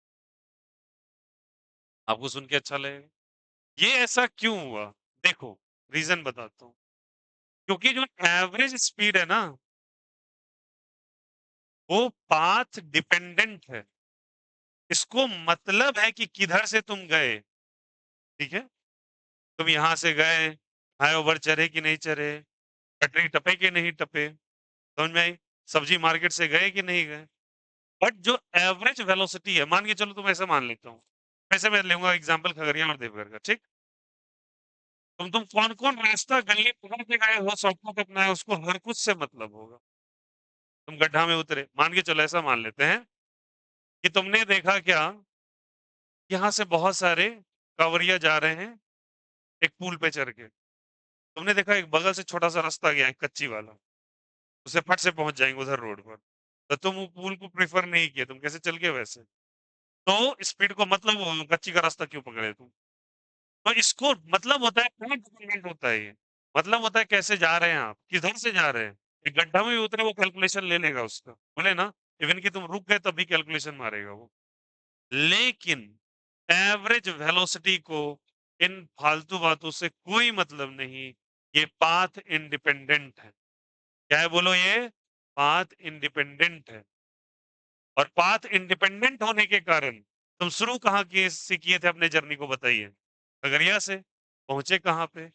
S1: आपको सुन के अच्छा लगेगा। ये ऐसा क्यों हुआ? देखो, रीजन बताता हूँ। क्योंकि जो एवरेज स्पीड है ना, वो पाथ डिपेंडेंट है। इसको मतलब है कि किधर से तुम गए। ठीक है, तुम यहां से गए, फ्लाईओवर चढ़े कि नहीं चढ़े, पटरी टपे कि नहीं टपे, समझ में आई? सब्जी मार्केट से गए कि नहीं गए। बट जो एवरेज वेलोसिटी है, मान के चलो तुम ऐसे मान लेता हूँ, वैसे मैं लूंगा एग्जांपल खगड़िया और देवघर का, ठीक? तुम कौन कौन रास्ता गली पकड़ के गए हो शॉर्टकट अपना है, उसको हर कुछ से मतलब होगा। तुम गड्ढा में उतरे, मान के चलो ऐसा मान लेते हैं कि तुमने देखा क्या, यहाँ से बहुत सारे कांवरिया जा रहे हैं एक पुल पे चढ़ के। तुमने देखा एक बगल से छोटा सा रास्ता गया है कच्ची वाला, उसे फट से पहुंच जाएंगे उधर रोड पर। तो तुम वो पुल को प्रेफर नहीं किया, तुम कैसे चल के वैसे। तो स्पीड को मतलब वो कच्ची का रास्ता क्यों पकड़े तुम? तो इसको मतलब होता है कौन डिपेंडेंट होता है ये, मतलब होता है कैसे जा रहे हैं आप, किधर से जा रहे हैं। एक गड्ढा में भी उतरे वो कैलकुलेशन ले लेगा उसका, बोले ना, इवन कि तुम रुक गए तब भी कैलकुलेशन मारेगा वो। लेकिन एवरेज वेलोसिटी को इन फालतू बातों से कोई मतलब नहीं, ये पाथ इंडिपेंडेंट है। क्या है बोलो? ये पाथ इंडिपेंडेंट है। और पाथ इंडिपेंडेंट होने के कारण तुम शुरू कहाँ किए से किए थे अपने जर्नी को, बताइए? खगड़िया से। पहुंचे कहाँ पे?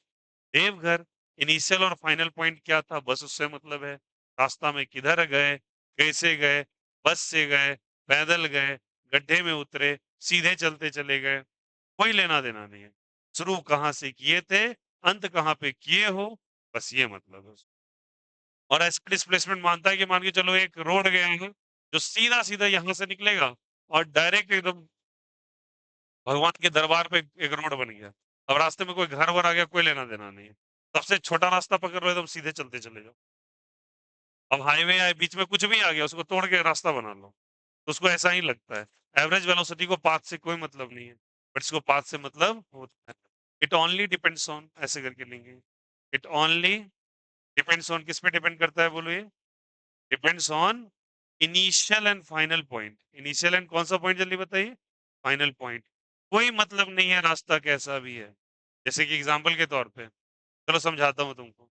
S1: देवघर। इनिशियल और फाइनल पॉइंट क्या था, बस उससे मतलब है। रास्ता में किधर गए, कैसे गए, बस से गए, पैदल गए, गड्ढे में उतरे, सीधे चलते चले गए, कोई लेना देना नहीं है। शुरू कहाँ से किए थे, अंत कहाँ पे किए हो, बस ये मतलब है। और ऐसा डिस्प्लेसमेंट मानता है कि मान के चलो एक रोड गया है जो सीधा सीधा यहां से निकलेगा और डायरेक्ट एकदम भगवान के दरबार पे एक रोड बन गया। अब रास्ते में कोई घर वर आ गया, कोई लेना देना नहीं है। सबसे छोटा रास्ता पकड़ लो, एकदम सीधे चलते चले जाओ। अब हाईवे आए, बीच में कुछ भी आ गया, उसको तोड़ के रास्ता बना लो, तो उसको ऐसा ही लगता है। एवरेज वेलोसिटी को पाथ से कोई मतलब नहीं है, बट इसको पाथ से मतलब होता है। इट ओनली डिपेंड्स ऑन, ऐसे करके लेंगे, इट ओनली डिपेंड्स ऑन, किस पे डिपेंड करता है बोलो ये? Depends on initial and final point. Initial and कौन सा पॉइंट जल्दी बताइए? Final point. कोई मतलब नहीं है रास्ता कैसा भी है। जैसे कि एग्जांपल के तौर पे, चलो समझाता हूँ तुमको।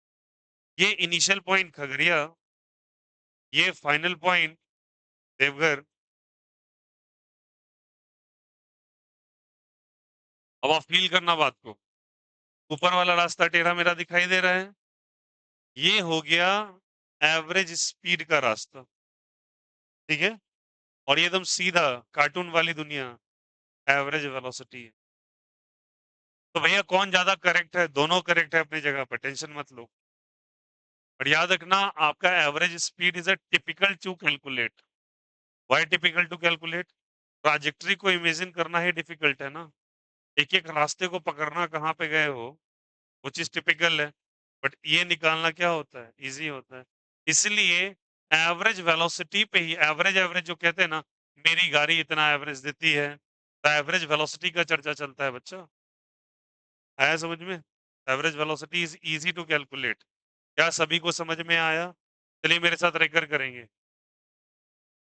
S1: ये इनिशियल पॉइंट खगड़िया, ये फाइनल पॉइंट देवघर। अब आप फील करना बात को, ऊपर वाला रास्ता टेढ़ा मेरा दिखाई दे रहा है, ये हो गया एवरेज स्पीड का रास्ता, ठीक है। और ये एकदम सीधा कार्टून वाली दुनिया एवरेज वेलोसिटी है। तो भैया कौन ज्यादा करेक्ट है? दोनों करेक्ट है अपनी जगह पर, टेंशन मत लो। और याद रखना, आपका average speed is a typical to calculate. Why typical to calculate? Trajectory को इमेजिन करना ही डिफिकल्ट है ना। एक एक रास्ते को पकड़ना, कहाँ पे गए हो, वो चीज टिपिकल है। बट ये निकालना क्या होता है, इजी होता है। इसलिए एवरेज वेलोसिटी पे ही, एवरेज एवरेज जो कहते हैं ना, मेरी गाड़ी इतना एवरेज देती है, तो एवरेज वेलोसिटी का चर्चा चलता है बच्चा। आया समझ में? Average velocity is easy to calculate. क्या सभी को समझ में आया? चलिए मेरे साथ रेकर करेंगे।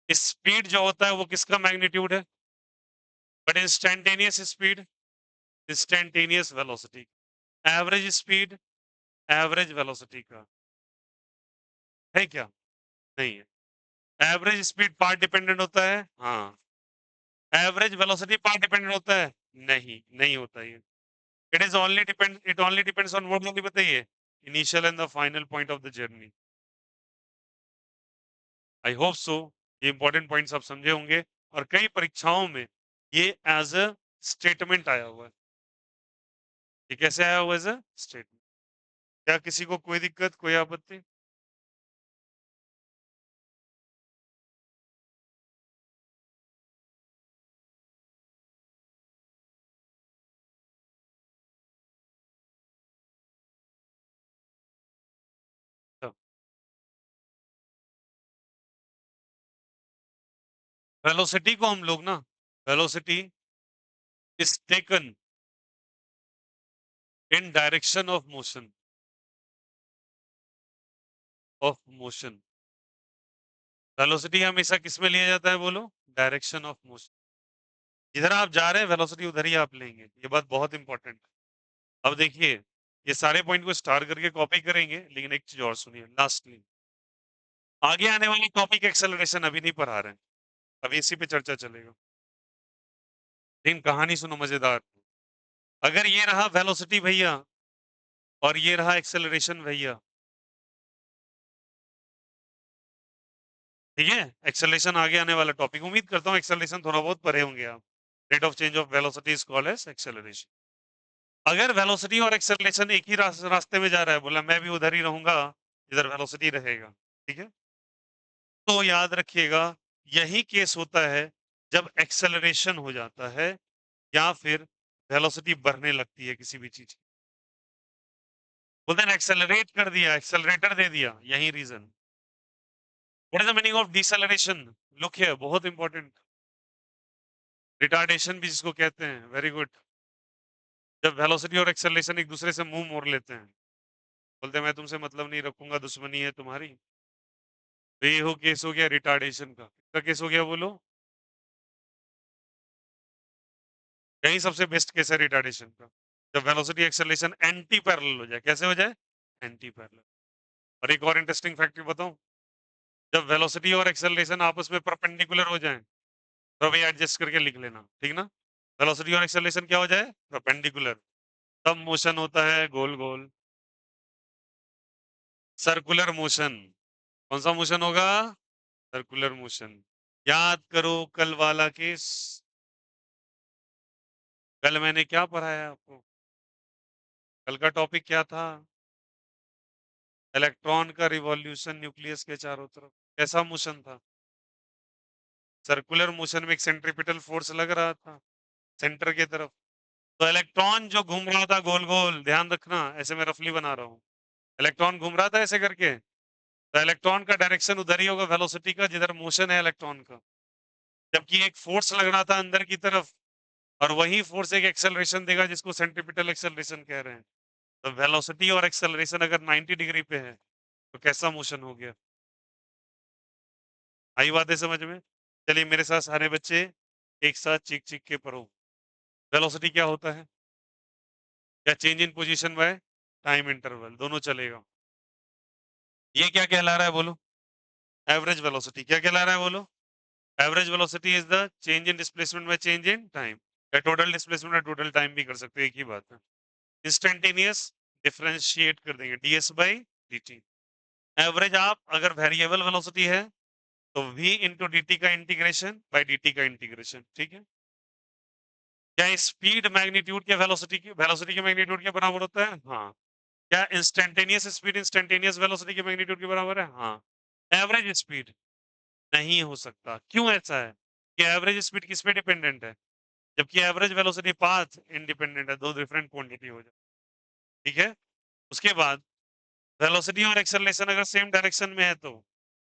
S1: स्पीड जो होता है वो किसका मैग्नीट्यूड है? But instantaneous speed, instantaneous velocity. Average speed average velocity का है क्या? नहीं है। एवरेज स्पीड पार्ट डिपेंडेंट होता है, हाँ। एवरेज वेलोसिटी पार्ट डिपेंडेंट होता है, नहीं, नहीं होता ये। It only depends on what, जल्दी बताइए। Initial and the final point of the journey. I hope so ये इंपॉर्टेंट पॉइंट्स आप समझे होंगे। और कई परीक्षाओं में ये एज अ स्टेटमेंट आया हुआ है। ये कैसे आया हुआ एज अ स्टेटमेंट? क्या किसी को कोई दिक्कत, कोई आपत्ति? वेलोसिटी को हम लोग ना, velocity is taken in direction of motion, of motion. Velocity हमेशा किस में लिया जाता है बोलो? Direction of motion. जिधर आप जा रहे हैं वेलोसिटी उधर ही आप लेंगे, ये बात बहुत इंपॉर्टेंट है। अब देखिए, ये सारे पॉइंट को स्टार करके कॉपी करेंगे, लेकिन एक चीज और सुनिए लास्टली। आगे आने वाली टॉपिक एक्सेलरेशन अभी नहीं पढ़ा रहे हैं, अभी इसी पे चर्चा चलेगा। लेकिन कहानी सुनो मजेदार। अगर ये रहा वेलोसिटी भैया, और ये रहा एक्सेलरेशन भैया, ठीक है। एक्सेलरेशन आगे आने वाला टॉपिक, उम्मीद करता हूँ एक्सेलरेशन थोड़ा बहुत पढ़े होंगे आप। Rate of change of velocity is called as acceleration. अगर वेलोसिटी और एक्सेलरेशन एक ही रास्ते में जा रहा है, बोला मैं भी उधर ही रहूंगा जिधर वेलोसिटी रहेगा, ठीक है। तो याद रखिएगा, यही केस होता है जब एक्सेलरेशन हो जाता है या फिर वेलोसिटी बढ़ने लगती है किसी भी चीज की। बोलते हैं एक्सेलरेट कर दिया, एक्सेलरेटर दे दिया, यही reason. What is the meaning of deceleration? Look here, बहुत इंपॉर्टेंट। रिटार्डेशन भी जिसको कहते हैं, वेरी गुड। जब वेलोसिटी और एक्सेलरेशन एक दूसरे से मुंह मोड़ लेते हैं, बोलते हैं मैं तुमसे मतलब नहीं रखूंगा, दुश्मनी है तुम्हारी। तो ये हो केस हो गया रिटार्डेशन का। किसका केस हो गया बोलो? यही सबसे बेस्ट केस है रिटार्डेशन का, जब वेलोसिटी एक्सेलरेशन एंटी पैरेलल हो जाए। कैसे हो जाए? Anti parallel. और एक और इंटरेस्टिंग फैक्ट बताऊं, जब वेलोसिटी और एक्सेलरेशन आपस में परपेंडिकुलर हो जाए, तो भाई एडजस्ट करके लिख लेना, ठीक ना। वेलोसिटी और एक्सेलरेशन क्या हो जाए? परपेंडिकुलर। तब मोशन होता है गोल गोल, सर्कुलर मोशन। कौन सा मोशन होगा? Circular motion. याद करो कल वाला केस। कल मैंने क्या पढ़ाया आपको? कल का टॉपिक क्या था? इलेक्ट्रॉन का रिवॉल्यूशन न्यूक्लियस के चारों तरफ। कैसा मोशन था? सर्कुलर मोशन में एक सेंट्रीपिटल फोर्स लग रहा था सेंटर की तरफ। तो इलेक्ट्रॉन जो घूम रहा था गोल गोल, ध्यान रखना, ऐसे मैं रफली बना रहा हूँ। इलेक्ट्रॉन घूम रहा था ऐसे करके, तो इलेक्ट्रॉन का डायरेक्शन उधर ही होगा वेलोसिटी का जिधर मोशन है इलेक्ट्रॉन का। जबकि एक फोर्स लग रहा था अंदर की तरफ, और वही फोर्स एक एक्सेलरेशन देगा जिसको सेंट्रीपिटल एक्सेलरेशन कह रहे हैं। तो वेलोसिटी और एक्सेलरेशन अगर 90 डिग्री पे है, तो कैसा मोशन हो गया? आई बात है समझ में? चलिए मेरे साथ सारे बच्चे एक साथ चीख चीख के पढ़ो। वेलोसिटी क्या होता है? या change in position by time interval, दोनों चलेगा। ये क्या कहला रहा है बोलो? Average velocity. क्या कहला रहा है बोलो? Average velocity is the change in displacement by change in time. या टोटल डिस्प्लेसमेंट और टोटल टाइम भी कर सकते हो, एक ही बात है। इंस्टेंटेनियस डिफरेंशिएट कर देंगे, ds बाई dt। एवरेज आप अगर वेरिएबल वेलोसिटी है तो v इंटू डी टी का इंटीग्रेशन बाई डी टी का इंटीग्रेशन, ठीक है। क्या स्पीड मैग्नीट्यूड के वेलोसिटी के मैग्नीट्यूड के बराबर होता है? हाँ। क्या इंस्टेंटेनियस स्पीड इंस्टेंटेनियस वेलोसिटी के मैग्नीट्यूड के बराबर है? हाँ। एवरेज स्पीड नहीं हो सकता। क्यों ऐसा है कि एवरेज स्पीड किस पे डिपेंडेंट है, जबकि एवरेज वेलोसिटी पाथ इंडिपेंडेंट है, दो डिफरेंट क्वांटिटी हो जाए, ठीक है। उसके बाद वेलोसिटी और एक्सेलरेशन अगर सेम डायरेक्शन में है तो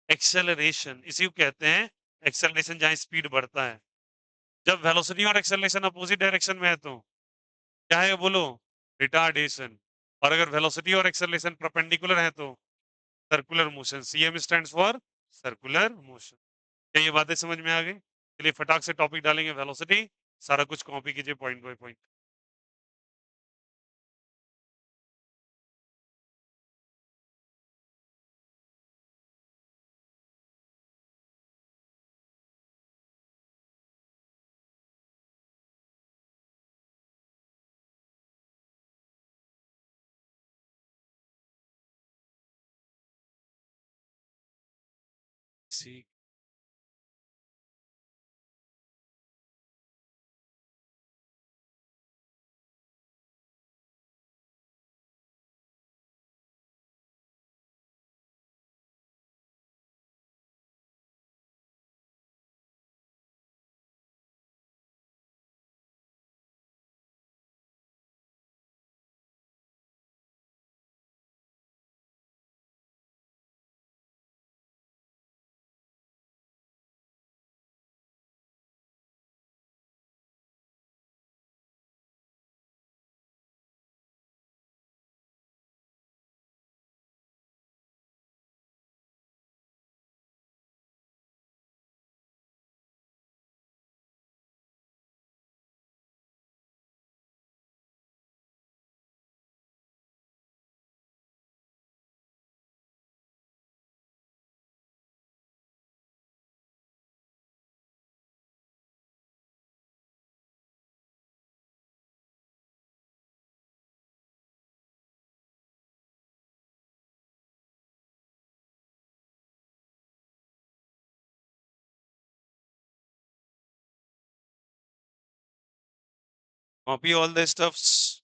S1: एक्सेलरेशन, इसी को कहते हैं एक्सेलरेशन, जहां स्पीड बढ़ता है। जब वेलोसिटी और एक्सेलरेशन अपोजिट डायरेक्शन में है तो क्या है बोलो? रिटार्डेशन। और अगर वेलोसिटी और एक्सेलरेशन परपेंडिकुलर है तो circular motion. CM stands for circular motion. क्या ये बातें समझ में आ गई? चलिए फटाक से टॉपिक डालेंगे वेलोसिटी, सारा कुछ कॉपी कीजिए point by point. See copy all the stuffs.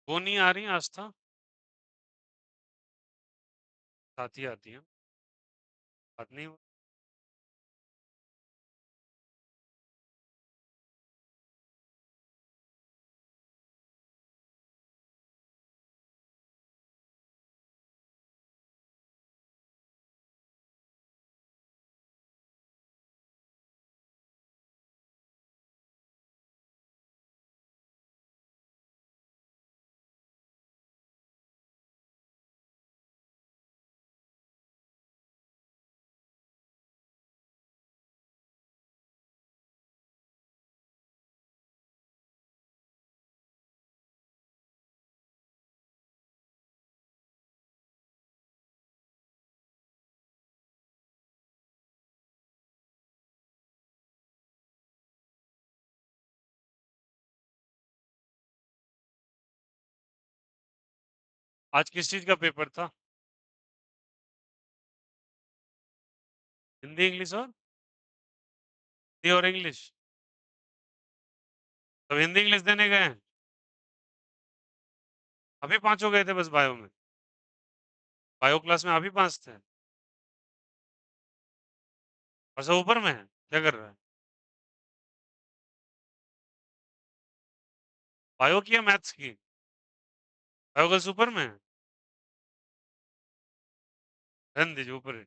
S1: वो नहीं आ रही आस्था? आती आती है, बात नहीं हो- आज किस चीज का पेपर था? हिंदी इंग्लिश और इंग्लिश? तो हिंदी इंग्लिश देने गए हैं? अभी पांचों गए थे बस बायो में? बायो क्लास में अभी पांच थे? अच्छा ऊपर में है, क्या कर रहा है? बायो की या मैथ्स की? बायो क्लास ऊपर में है? रहने दीजिए ऊपर है।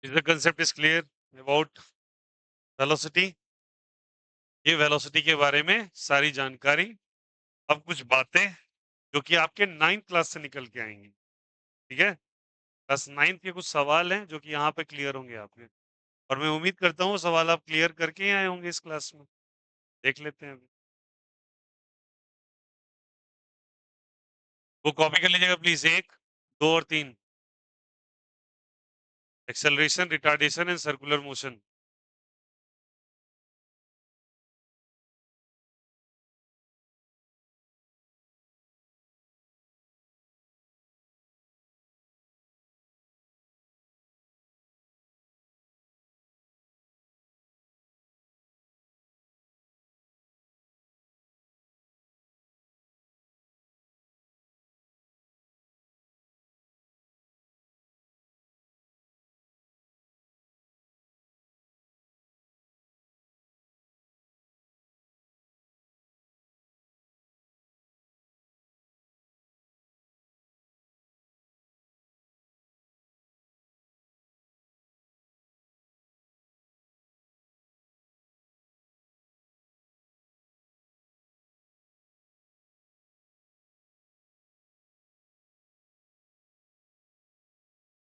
S1: Is the concept is clear about velocity? ये वेलोसिटी के बारे में सारी जानकारी। अब कुछ बातें जो कि आपके 9th क्लास से निकल के आएंगी, ठीक है? बस 9th के कुछ सवाल हैं जो कि यहाँ पे क्लियर होंगे आपके, और मैं उम्मीद करता हूँ सवाल आप क्लियर करके ही आए होंगे इस क्लास में। देख लेते हैं अभी। वो कॉपी कर लीजिएगा प्लीज, 1, 2 और 3। Acceleration, retardation and circular motion.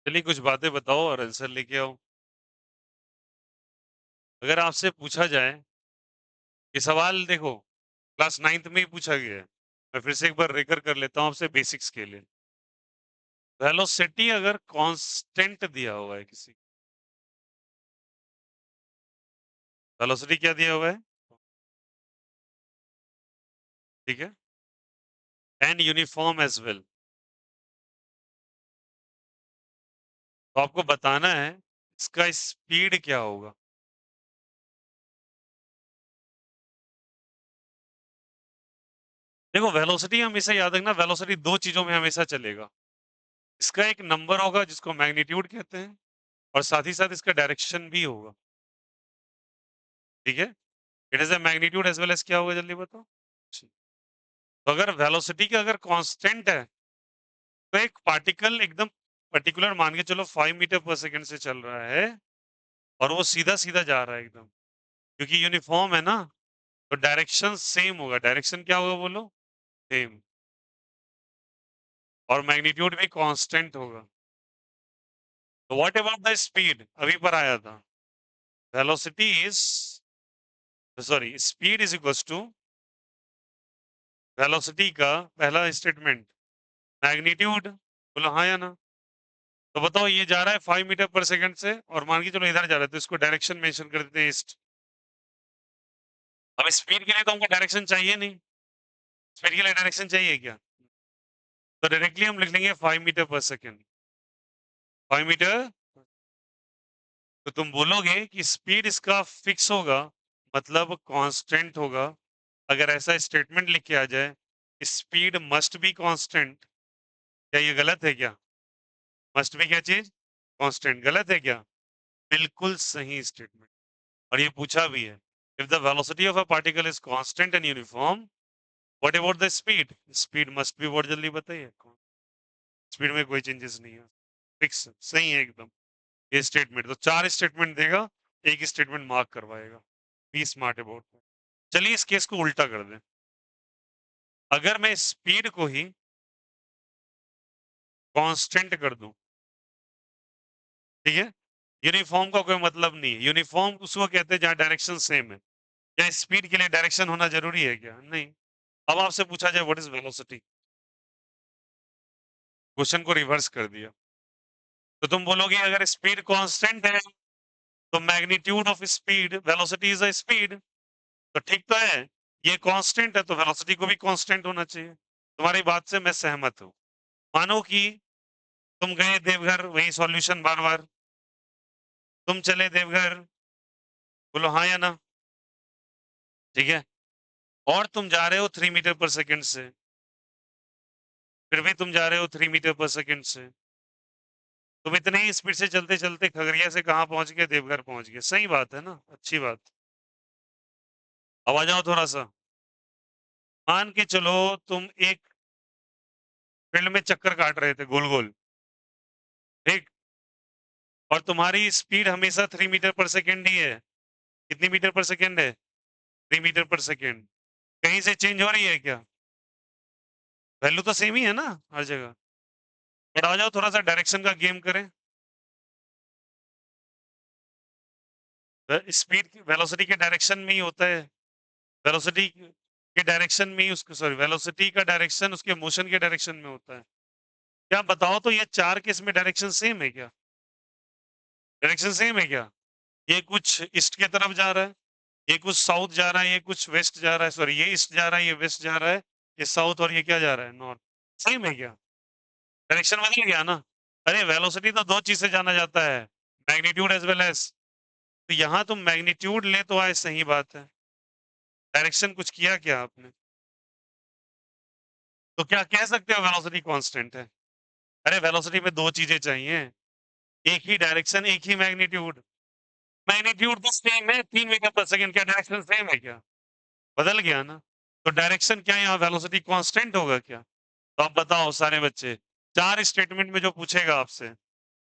S1: चलिए कुछ बातें बताओ और आंसर लेके आओ। अगर आपसे पूछा जाए, ये सवाल देखो क्लास 9th में ही पूछा गया है, मैं फिर से एक बार रिकर कर लेता हूँ आपसे बेसिक्स के लिए। वेलोसिटी अगर कांस्टेंट दिया हुआ है किसी, वेलोसिटी क्या दिया हुआ है, ठीक है, एंड यूनिफॉर्म एज वेल, तो आपको बताना है इसका स्पीड क्या होगा। देखो वेलोसिटी हमेशा याद रखना, वेलोसिटी दो चीजों में हमेशा चलेगा। इसका एक नंबर होगा जिसको मैग्नीट्यूड कहते हैं, और साथ ही साथ इसका डायरेक्शन भी होगा, ठीक है। It is a magnitude as well as क्या होगा, जल्दी बताओ। तो अगर वेलोसिटी का अगर कांस्टेंट है, तो एक पार्टिकल एकदम पर्टिकुलर मान के चलो 5 मीटर पर सेकंड से चल रहा है, और वो सीधा सीधा जा रहा है एकदम, क्योंकि यूनिफॉर्म है ना, तो डायरेक्शन सेम होगा। डायरेक्शन क्या होगा बोलो, सेम, और मैग्नीट्यूड भी कांस्टेंट होगा। तो व्हाट अबाउट द स्पीड, अभी पर आया था, velocity is, sorry, speed is equals to velocity का पहला स्टेटमेंट मैग्नीट्यूड, बोलो हाँ या ना। तो बताओ ये जा रहा है 5 मीटर पर सेकंड से, और मान के चलो इधर जा रहा है, तो इसको डायरेक्शन मेंशन कर देते हैं ईस्ट। अब स्पीड के लिए तो हमको डायरेक्शन चाहिए नहीं, स्पीड के लिए डायरेक्शन चाहिए क्या, तो डायरेक्टली हम लिख लेंगे 5 मीटर पर सेकंड, 5 मीटर। तो तुम बोलोगे कि स्पीड इसका फिक्स होगा, मतलब कांस्टेंट होगा। अगर ऐसा स्टेटमेंट लिख के आ जाए, स्पीड मस्ट बी कांस्टेंट, क्या ये गलत है क्या? मस्ट बी क्या चीज, कांस्टेंट, गलत है क्या? बिल्कुल सही स्टेटमेंट, और ये पूछा भी है। If the velocity of a particle is constant and uniform, what about the speed, speed must be what, जल्दी बताइए। स्पीड में कोई चेंजेस नहीं है, फिक्स सही है एकदम। ये स्टेटमेंट तो 4 स्टेटमेंट देगा, एक स्टेटमेंट मार्क करवाएगा। Be smart about. चलिए इस केस को उल्टा कर दें, अगर मैं स्पीड को ही कांस्टेंट कर दूं, ठीक है, यूनिफॉर्म का कोई मतलब नहीं है। यूनिफॉर्म उसको कहते हैं जहां डायरेक्शन सेम है। क्या स्पीड के लिए डायरेक्शन होना जरूरी है क्या? नहीं। अब आपसे पूछा जाए व्हाट इज वेलोसिटी, क्वेश्चन को रिवर्स कर दिया, तो तुम बोलोगे अगर स्पीड कांस्टेंट है, तो magnitude of speed, velocity is a speed, तो ठीक तो है। ये कांस्टेंट है तो वेलोसिटी को भी कांस्टेंट होना चाहिए। तुम्हारी बात से मैं सहमत हूं। मानो कि तुम गए देवघर, वही सॉल्यूशन बार बार, तुम चले देवघर, बोलो हाँ या ना, ठीक है, और तुम जा रहे हो 3 मीटर पर सेकंड से, फिर भी तुम जा रहे हो 3 मीटर पर सेकंड से, तुम इतने ही स्पीड से चलते चलते खगड़िया से कहाँ पहुंच गए, देवघर पहुंच गए। सही बात है ना, अच्छी बात। अब आ जाओ थोड़ा सा, मान के चलो तुम एक फील्ड में चक्कर काट रहे थे गोल गोल, ठीक, और तुम्हारी स्पीड हमेशा 3 मीटर पर सेकेंड ही है। कितनी मीटर पर सेकेंड है? 3 मीटर पर सेकेंड। कहीं से चेंज हो रही है क्या? वैल्यू तो सेम ही है ना हर जगह। और आ जाओ थोड़ा सा डायरेक्शन का गेम करें। स्पीड की वेलोसिटी के डायरेक्शन में ही होता है। वेलोसिटी के डायरेक्शन में ही उसको, सॉरी, वेलोसिटी का डायरेक्शन उसके मोशन के डायरेक्शन में होता है। क्या बताओ तो ये चार के इसमें डायरेक्शन सेम है क्या? डायरेक्शन सेम है क्या? ये कुछ ईस्ट की तरफ जा रहा है, ये कुछ साउथ जा रहा है, ये कुछ वेस्ट जा रहा है, सॉरी ये ईस्ट जा रहा है, ये वेस्ट जा रहा है, ये साउथ, और ये क्या जा रहा है, नॉर्थ। सेम है क्या? डायरेक्शन बदल गया ना। अरे वेलोसिटी तो दो चीज से जाना जाता है, मैग्नीट्यूड एज वेल एज। तो यहाँ तुम मैग्नीट्यूड ले तो आए, सही बात है। डायरेक्शन कुछ किया क्या आपने? तो क्या कह सकते हो वेलोसिटी कांस्टेंट है? अरे वेलोसिटी में दो चीजें चाहिए, एक ही डायरेक्शन, एक ही मैग्नीट्यूड। मैग्नीट्यूड तो सेम है, 3 मीटर पर सेकंड, क्या डायरेक्शन सेम है क्या? बदल गया ना। तो डायरेक्शन क्या यहाँ वेलोसिटी कांस्टेंट होगा क्या? तो आप बताओ सारे बच्चे, चार स्टेटमेंट में जो पूछेगा आपसे,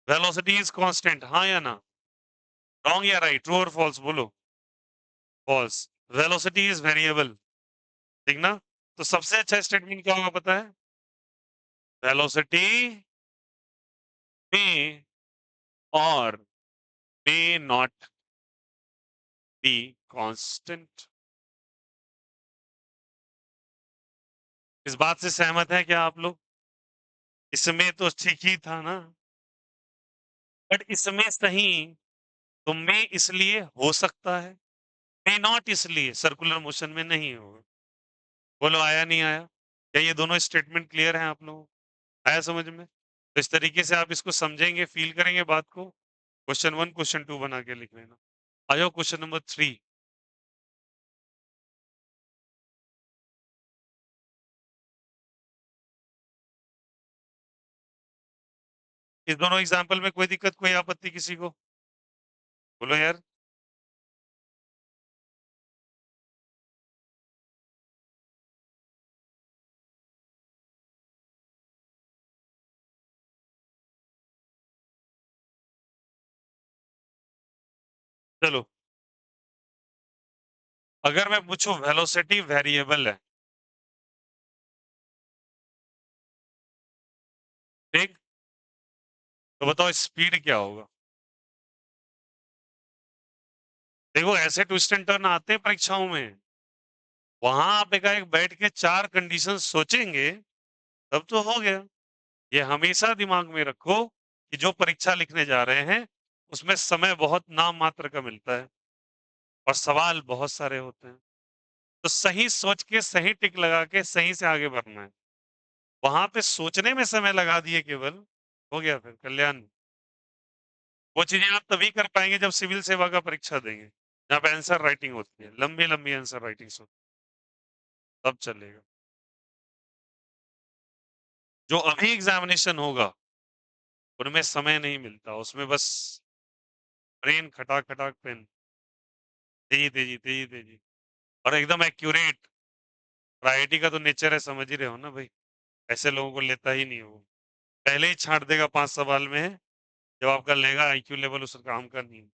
S1: वेलोसिटी इज कांस्टेंट, हाँ या ना? रॉन्ग या राइट, ट्रू और फॉल्स बोलो। फॉल्स। वेलोसिटी इज वेरिएबल, ठीक ना? तो सबसे अच्छा स्टेटमेंट क्या होगा पता है? वेलोसिटी में और may not be constant। इस बात से सहमत है क्या आप लोग? इसमें तो ठीक ही था ना, बट इसमें सही तो में इसलिए हो सकता है, मे नॉट इसलिए सर्कुलर मोशन में नहीं होगा। बोलो आया नहीं आया? क्या ये दोनों स्टेटमेंट क्लियर हैं आप लोगों को? आया समझ में? तो इस तरीके से आप इसको समझेंगे, फील करेंगे बात को। क्वेश्चन 1 क्वेश्चन 2 बना के लिख लेना। आ जाओ क्वेश्चन नंबर 3। इस दोनों एग्जाम्पल में कोई दिक्कत, कोई आपत्ति किसी को? बोलो यार। चलो, अगर मैं पूछूं वेलोसिटी वेरिएबल है, ठीक, तो बताओ स्पीड क्या होगा? देखो ऐसे ट्विस्ट एंड टर्न आते हैं परीक्षाओं में, वहां आप एकाएक बैठ के चार कंडीशन सोचेंगे, तब तो हो गया। ये हमेशा दिमाग में रखो कि जो परीक्षा लिखने जा रहे हैं उसमें समय बहुत नाम मात्र का मिलता है और सवाल बहुत सारे होते हैं। तो सही सोच के सही टिक लगा के सही से आगे बढ़ना है। वहां पे सोचने में समय लगा दिए केवल, हो गया फिर कल्याण। वो चीजें आप तभी कर पाएंगे जब सिविल सेवा का परीक्षा देंगे, जहाँ पे आंसर राइटिंग होती है, लंबी लंबी आंसर राइटिंग होती है, तब चलेगा। जो अभी एग्जामिनेशन होगा उनमें समय नहीं मिलता, उसमें बस ब्रेन खटाक खटाक पेन, तेजी तेजी तेजी तेजी, और एकदम एक्यूरेट। आईआईटी का तो नेचर है, समझ ही रहे हो ना भाई, ऐसे लोगों को लेता ही नहीं हो। पहले ही छांट देगा 5 सवाल में, जब आपका लेगा आईक्यू लेवल उस काम का नहीं है,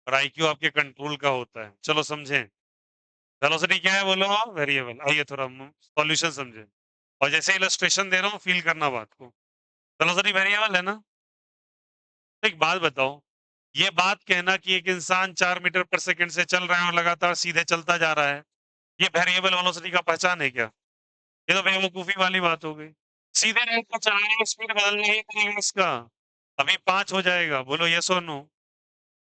S1: और आईक्यू आपके कंट्रोल का होता है। चलो समझें, वेलोसिटी क्या है बोलो? वेरिएबल। आइए थोड़ा सॉल्यूशन समझे, और जैसे इलस्ट्रेशन दे रहा हूँ फील करना बात को। वेलोसिटी वेरिएबल है ना? तो एक बात बताओ, ये बात कहना कि एक इंसान 4 मीटर पर सेकंड से चल रहा है और लगातार सीधे चलता जा रहा है, ये वेरिएबल वेलोसिटी का पहचान है क्या? ये तो बेवकूफी वाली बात हो गई। सीधे रेट पर चलाने में स्पीड बदलना ही पड़ेगा इसका। अभी 5 हो जाएगा, बोलो यस और नो।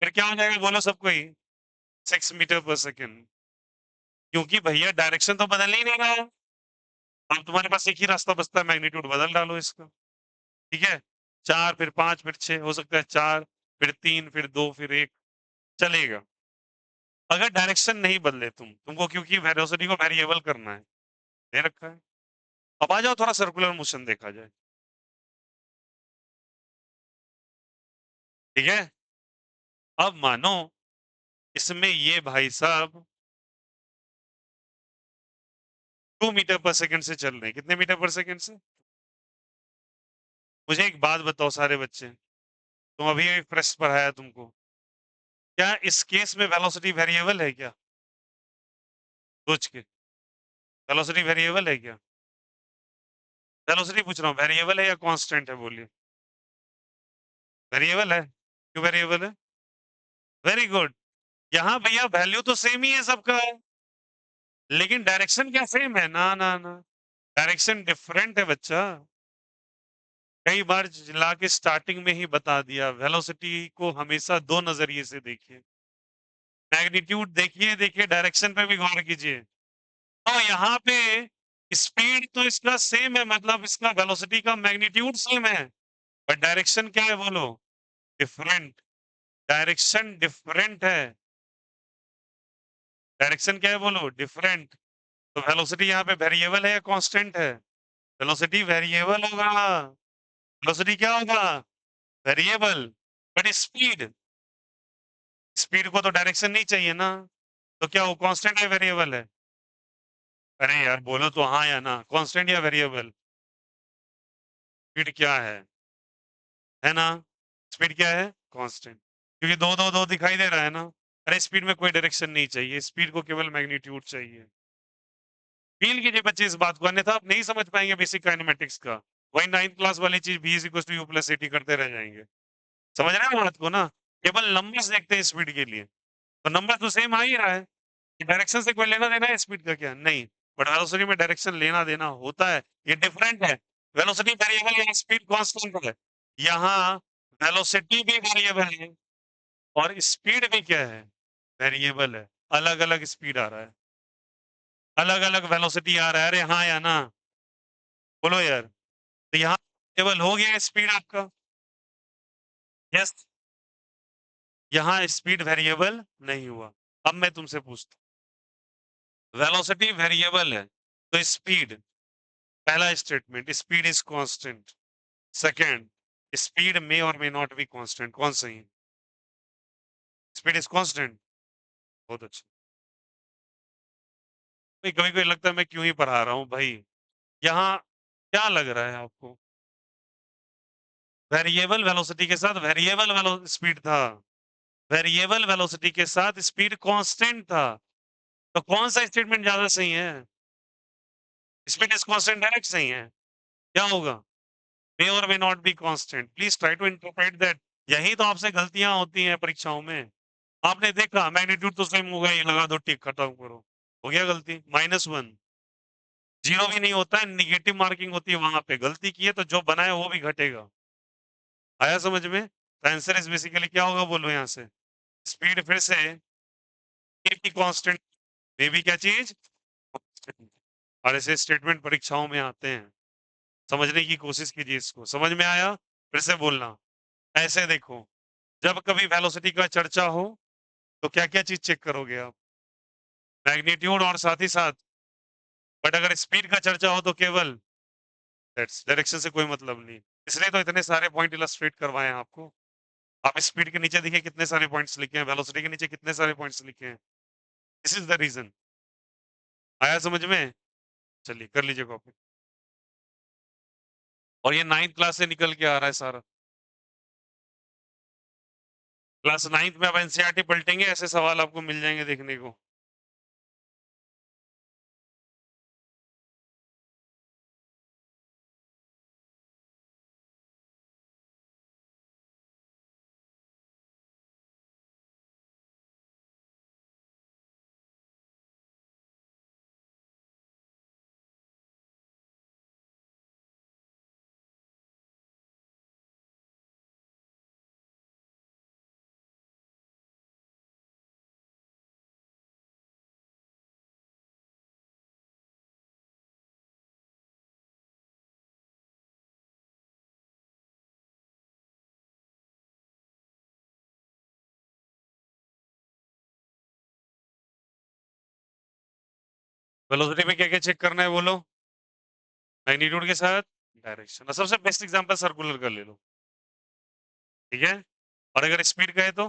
S1: फिर क्या हो जाएगा बोलो सबको ही? 6 मीटर पर सेकंड। क्योंकि भैया डायरेक्शन तो बदल ही नहीं रहा है। अब तुम्हारे पास एक ही रास्ता बचता है, मैग्नीट्यूड बदल डालो इसका। ठीक है, 4 फिर 5 फिर 6, हो सकता है 4 फिर 3 फिर 2 फिर 1, चलेगा। अगर डायरेक्शन नहीं बदले तुमको क्योंकि वेलोसिटी को वेरिएबल करना है, दे रखा है। अब आ जाओ थोड़ा सर्कुलर मोशन देखा जाए, ठीक है? अब मानो इसमें ये भाई साहब 2 मीटर पर सेकंड से चल रहे हैं, कितने मीटर पर सेकंड से? मुझे एक बात बताओ सारे बच्चे, तुम अभी एक प्रश्न पढ़ाया तुमको। क्या इस केस में वेलोसिटी वेरिएबल है क्या? सोच के। वेलोसिटी वेरिएबल है क्या? वेलोसिटी पूछ रहा हूँ, वेरिएबल है या कांस्टेंट है, बोलिए। वेरिएबल है। क्यों वेरिएबल है? Very good. यहाँ भैया वैल्यू तो सेम ही है सबका, लेकिन डायरेक्शन क्या सेम है? ना ना ना, डायरेक्शन डिफरेंट है बच्चा। कई बार ला के स्टार्टिंग में ही बता दिया, वेलोसिटी को हमेशा दो नजरिए से देखिए। मैग्नीट्यूड देखिए, देखिए डायरेक्शन पे भी गौर कीजिए। तो यहाँ पे स्पीड तो इसका सेम है, मतलब इसका वेलोसिटी का मैग्नीट्यूड सेम है, बट डायरेक्शन क्या है बोलो? डिफरेंट। डायरेक्शन डिफरेंट है। डायरेक्शन क्या है बोलो? डिफरेंट। तो वेलोसिटी यहाँ पे वेरिएबल है या कांस्टेंट है? वेलोसिटी वेरिएबल होगा। वेलोसिटी क्या होगा? वेरिएबल। बट स्पीड, स्पीड को तो डायरेक्शन नहीं चाहिए ना, तो क्या वो कांस्टेंट है वेरिएबल है? अरे यार बोलो तो हाँ या ना, कांस्टेंट या वेरिएबल? स्पीड क्या है ना? स्पीड क्या है? कांस्टेंट। क्योंकि दो दो दो दिखाई दे रहा है ना। अरे स्पीड में कोई डायरेक्शन नहीं चाहिए, स्पीड को केवल मैग्नीट्यूड चाहिए। फील कीजिए बच्चे इस बात को, अन्यथा आप नहीं समझ पाएंगे बेसिक काइनेमेटिक्स का। वही 9th क्लास वाली चीज v is equal to U plus T करते रह जाएंगे। समझ रहे हैं बात को ना? केवल नंबर्स देखते हैं स्पीड के लिए, तो नंबर तो सेम आ ही रहा है। डायरेक्शन से कोई लेना देना है स्पीड का क्या? नहीं। बट वेलोसिटी में डायरेक्शन लेना देना होता है, ये डिफरेंट है। वेलोसिटी वेरिएबल है, स्पीड कांस्टेंट है। यहाँ वेलोसिटी भी वेरिएबल है और स्पीड भी क्या है? वेरिएबल है। अलग अलग स्पीड आ रहा है, अलग अलग वेलोसिटी आ रहा है। अरे हाँ या ना, बोलो यार। तो यहाँ वेरिएबल हो गया स्पीड आपका। यस। यहाँ स्पीड वेरिएबल नहीं हुआ। अब मैं तुमसे पूछता हूँ, वेलोसिटी वेरिएबल है तो स्पीड, पहला statement speed is constant. Second, speed may और मे नॉट बी कांस्टेंट। कौन सही है? Speed is constant. बहुत अच्छा। भाई कभी कभी लगता है मैं क्यों ही पढ़ा रहा हूँ भाई। यहाँ क्या लग रहा है आपको? वेरिएबल वेलोसिटी के साथ वेरिएबल स्पीड था, वेरिएबल वेलोसिटी के साथ स्पीड कांस्टेंट था। तो कौन सा स्टेटमेंट ज्यादा सही है? स्पीड इज कांस्टेंट डायरेक्ट सही है। क्या होगा? मे और may not be constant. Please try to interpret that. यही तो आपसे गलतियां होती हैं परीक्षाओं में। आपने देखा मैग्नीट्यूड तो सेम होगा, ये लगा दो टिक खत्म करो, हो गया गलती -1। जीरो भी नहीं होता है, निगेटिव मार्किंग होती है, वहां पे गलती की है तो जो बनाए वो भी घटेगा। आया समझ में? तो आंसर इज बेसिकली क्या होगा बोलो यहाँ से? स्पीड फिर से की कांस्टेंट, मे बी क्या चीज? constant। और ऐसे स्टेटमेंट परीक्षाओं में आते हैं, समझने की कोशिश कीजिए इसको। समझ में आया? फिर से बोलना। ऐसे देखो, जब कभी वेलोसिटी का चर्चा हो तो क्या क्या चीज चेक करोगे आप? मैग्नीट्यूड और साथ ही साथ, बट अगर स्पीड का चर्चा हो तो केवल दैट्स, डायरेक्शन से कोई मतलब नहीं। इसलिए तो इतने सारे पॉइंट इलस्ट्रेट करवाए हैं आपको। आप स्पीड के नीचे देखिए कितने सारे पॉइंट्स लिखे हैं, वेलोसिटी के नीचे कितने सारे पॉइंट्स लिखे हैं। This is the reason. आया समझ में? चलिए कर लीजिए कॉपी। और ये 9th क्लास से निकल के आ रहा है सारा। क्लास 9th में अब एनसीईआरटी पलटेंगे, ऐसे सवाल आपको मिल जाएंगे देखने को। वेलोसिटी में क्या क्या चेक करना है बोलो? मैग्नीट्यूड के साथ डायरेक्शन। सबसे बेस्ट एग्जांपल सर्कुलर का ले लो, ठीक है? और अगर स्पीड का है तो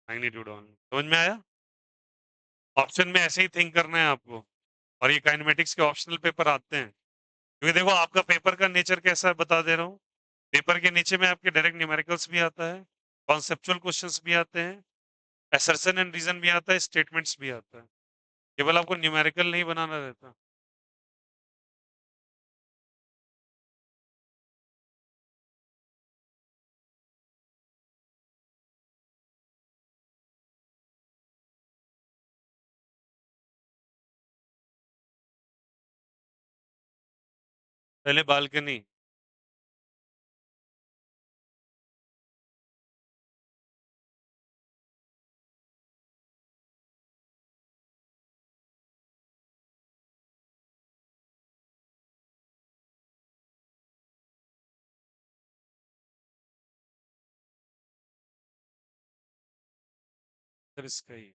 S1: मैग्नीट्यूड ऑन। समझ में आया? ऑप्शन में ऐसे ही थिंक करना है आपको। और ये काइनेमेटिक्स के ऑप्शनल पेपर आते हैं, क्योंकि देखो आपका पेपर का नेचर कैसा है बता दे रहा हूँ। पेपर के नीचे में आपके डायरेक्ट न्यूमेरिकल्स भी आता है, कॉन्सेप्चुअल क्वेश्चंस भी आते हैं, असर्शन एंड रीजन भी आता है, स्टेटमेंट्स भी आता है। केवल आपको न्यूमेरिकल नहीं बनाना रहता। पहले बालकनी। फिर इसका ही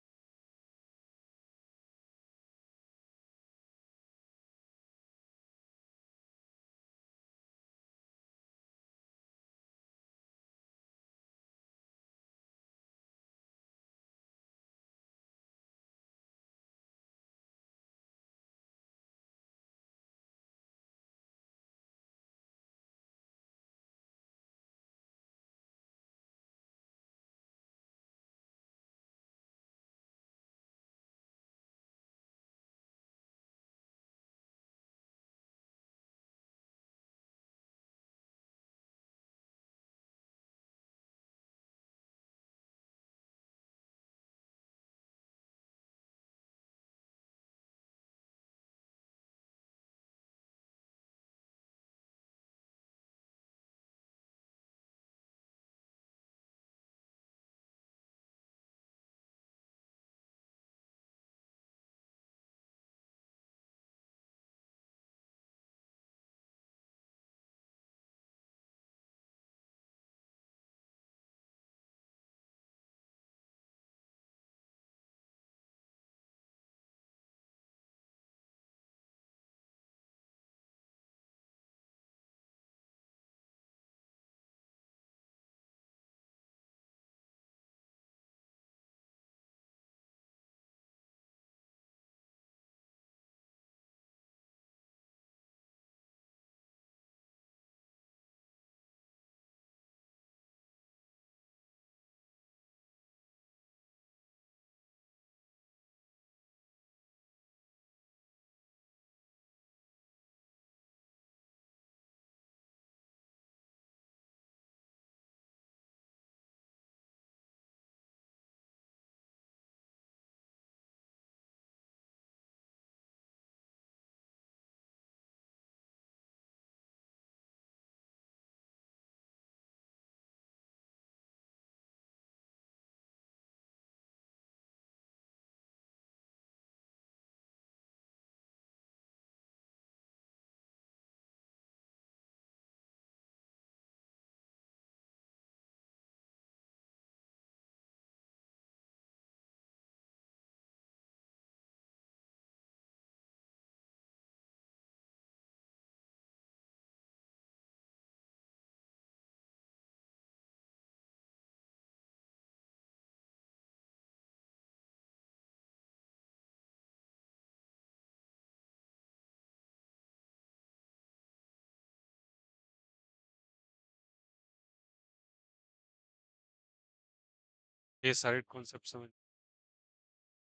S1: ये सारे कॉन्सेप्ट समझ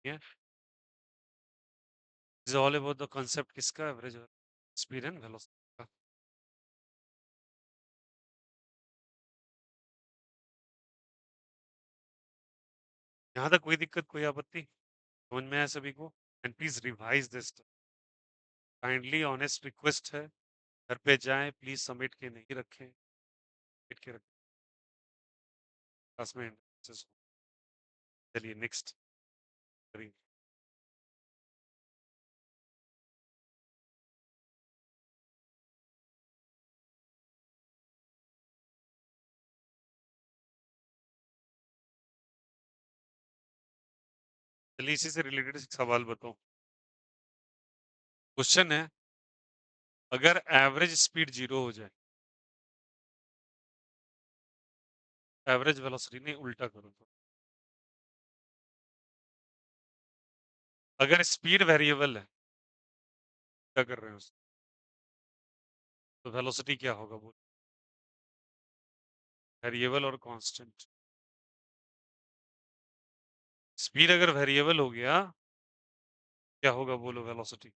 S1: गए। Is all about the concept किसका एवरेज स्पीड एंड वेलोसिटी का। यहाँ तक कोई दिक्कत कोई आपत्ति समझ में आया सभी को? And please revise this. Kindly honest request है, घर पे जाएं प्लीज सबमिट के नहीं रखें, सबमिट के रखें क्लास में analysis हो। चलिए नेक्स्ट करेंगे। चलिए इसी से रिलेटेड एक सवाल बताओ। क्वेश्चन है, अगर एवरेज स्पीड 0 हो जाए, एवरेज वेलोसिटी नहीं उल्टा करो तो, अगर स्पीड वेरिएबल है क्या कर रहे हो उससे? तो वेलोसिटी क्या होगा वो? वेरिएबल और कांस्टेंट। स्पीड अगर वेरिएबल हो गया, क्या होगा बोलो? वेलोसिटी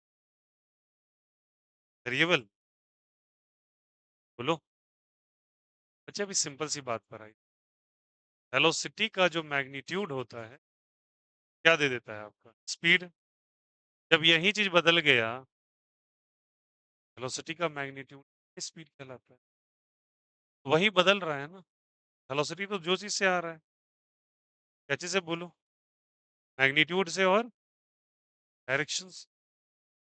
S1: वेरिएबल, बोलो। अच्छा, अभी सिंपल सी बात पर आई। वेलोसिटी का जो मैग्नीट्यूड होता है, क्या दे देता है आपका? स्पीड। जब यही चीज बदल गया, वेलोसिटी का मैग्नीट्यूड स्पीड कहलाता है। वही बदल रहा है ना। वेलोसिटी तो जो चीज से आ रहा है, क्या चीज से बोलो? मैग्नीट्यूड से और डायरेक्शन से।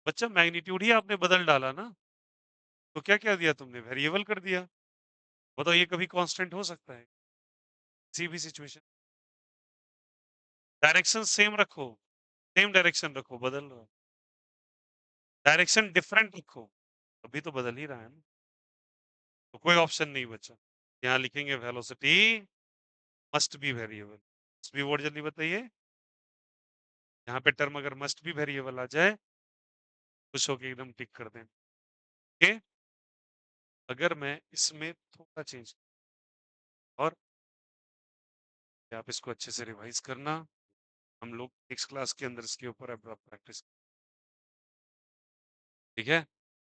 S1: बच्चा, मैग्नीट्यूड ही आपने बदल डाला ना, तो क्या क्या दिया तुमने? वेरिएबल कर दिया। बताओ, ये कभी कांस्टेंट हो सकता है किसी भी सिचुएशन? डायरेक्शन सेम रखो, सेम डायरेक्शन रखो, बदल रहा है। डायरेक्शन डिफरेंट रखो, अभी तो बदल ही रहा है ना। तो कोई ऑप्शन नहीं बचा। यहाँ लिखेंगे velocity must be variable. Must be word जल्दी बताइए। यहाँ पे टर्म अगर मस्ट बी वेरिएबल आ जाए, खुश होके एकदम टिक कर दें। ओके, अगर मैं इसमें थोड़ा चेंज, और आप इसको अच्छे से रिवाइज करना, हम लोग नेक्स्ट क्लास के अंदर इसके ऊपर अब प्रैक्टिस। ठीक है,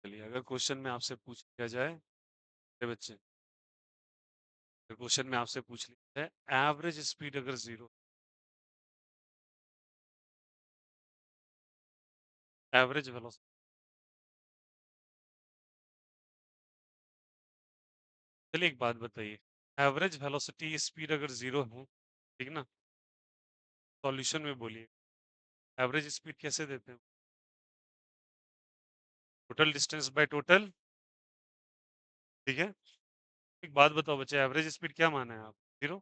S1: चलिए। अगर क्वेश्चन में आपसे पूछ लिया जाए, मेरे बच्चे, अगर क्वेश्चन में आपसे पूछ लिया जाए एवरेज स्पीड अगर 0, एवरेज वेलोसिटी, चलिए एक बात बताइए, एवरेज वेलोसिटी स्पीड अगर 0 है, ठीक ना, सॉल्यूशन में बोलिए एवरेज स्पीड कैसे देते हैं? टोटल डिस्टेंस बाय टोटल, ठीक है। एक बात बताओ बच्चे, एवरेज स्पीड क्या माना है आप? 0।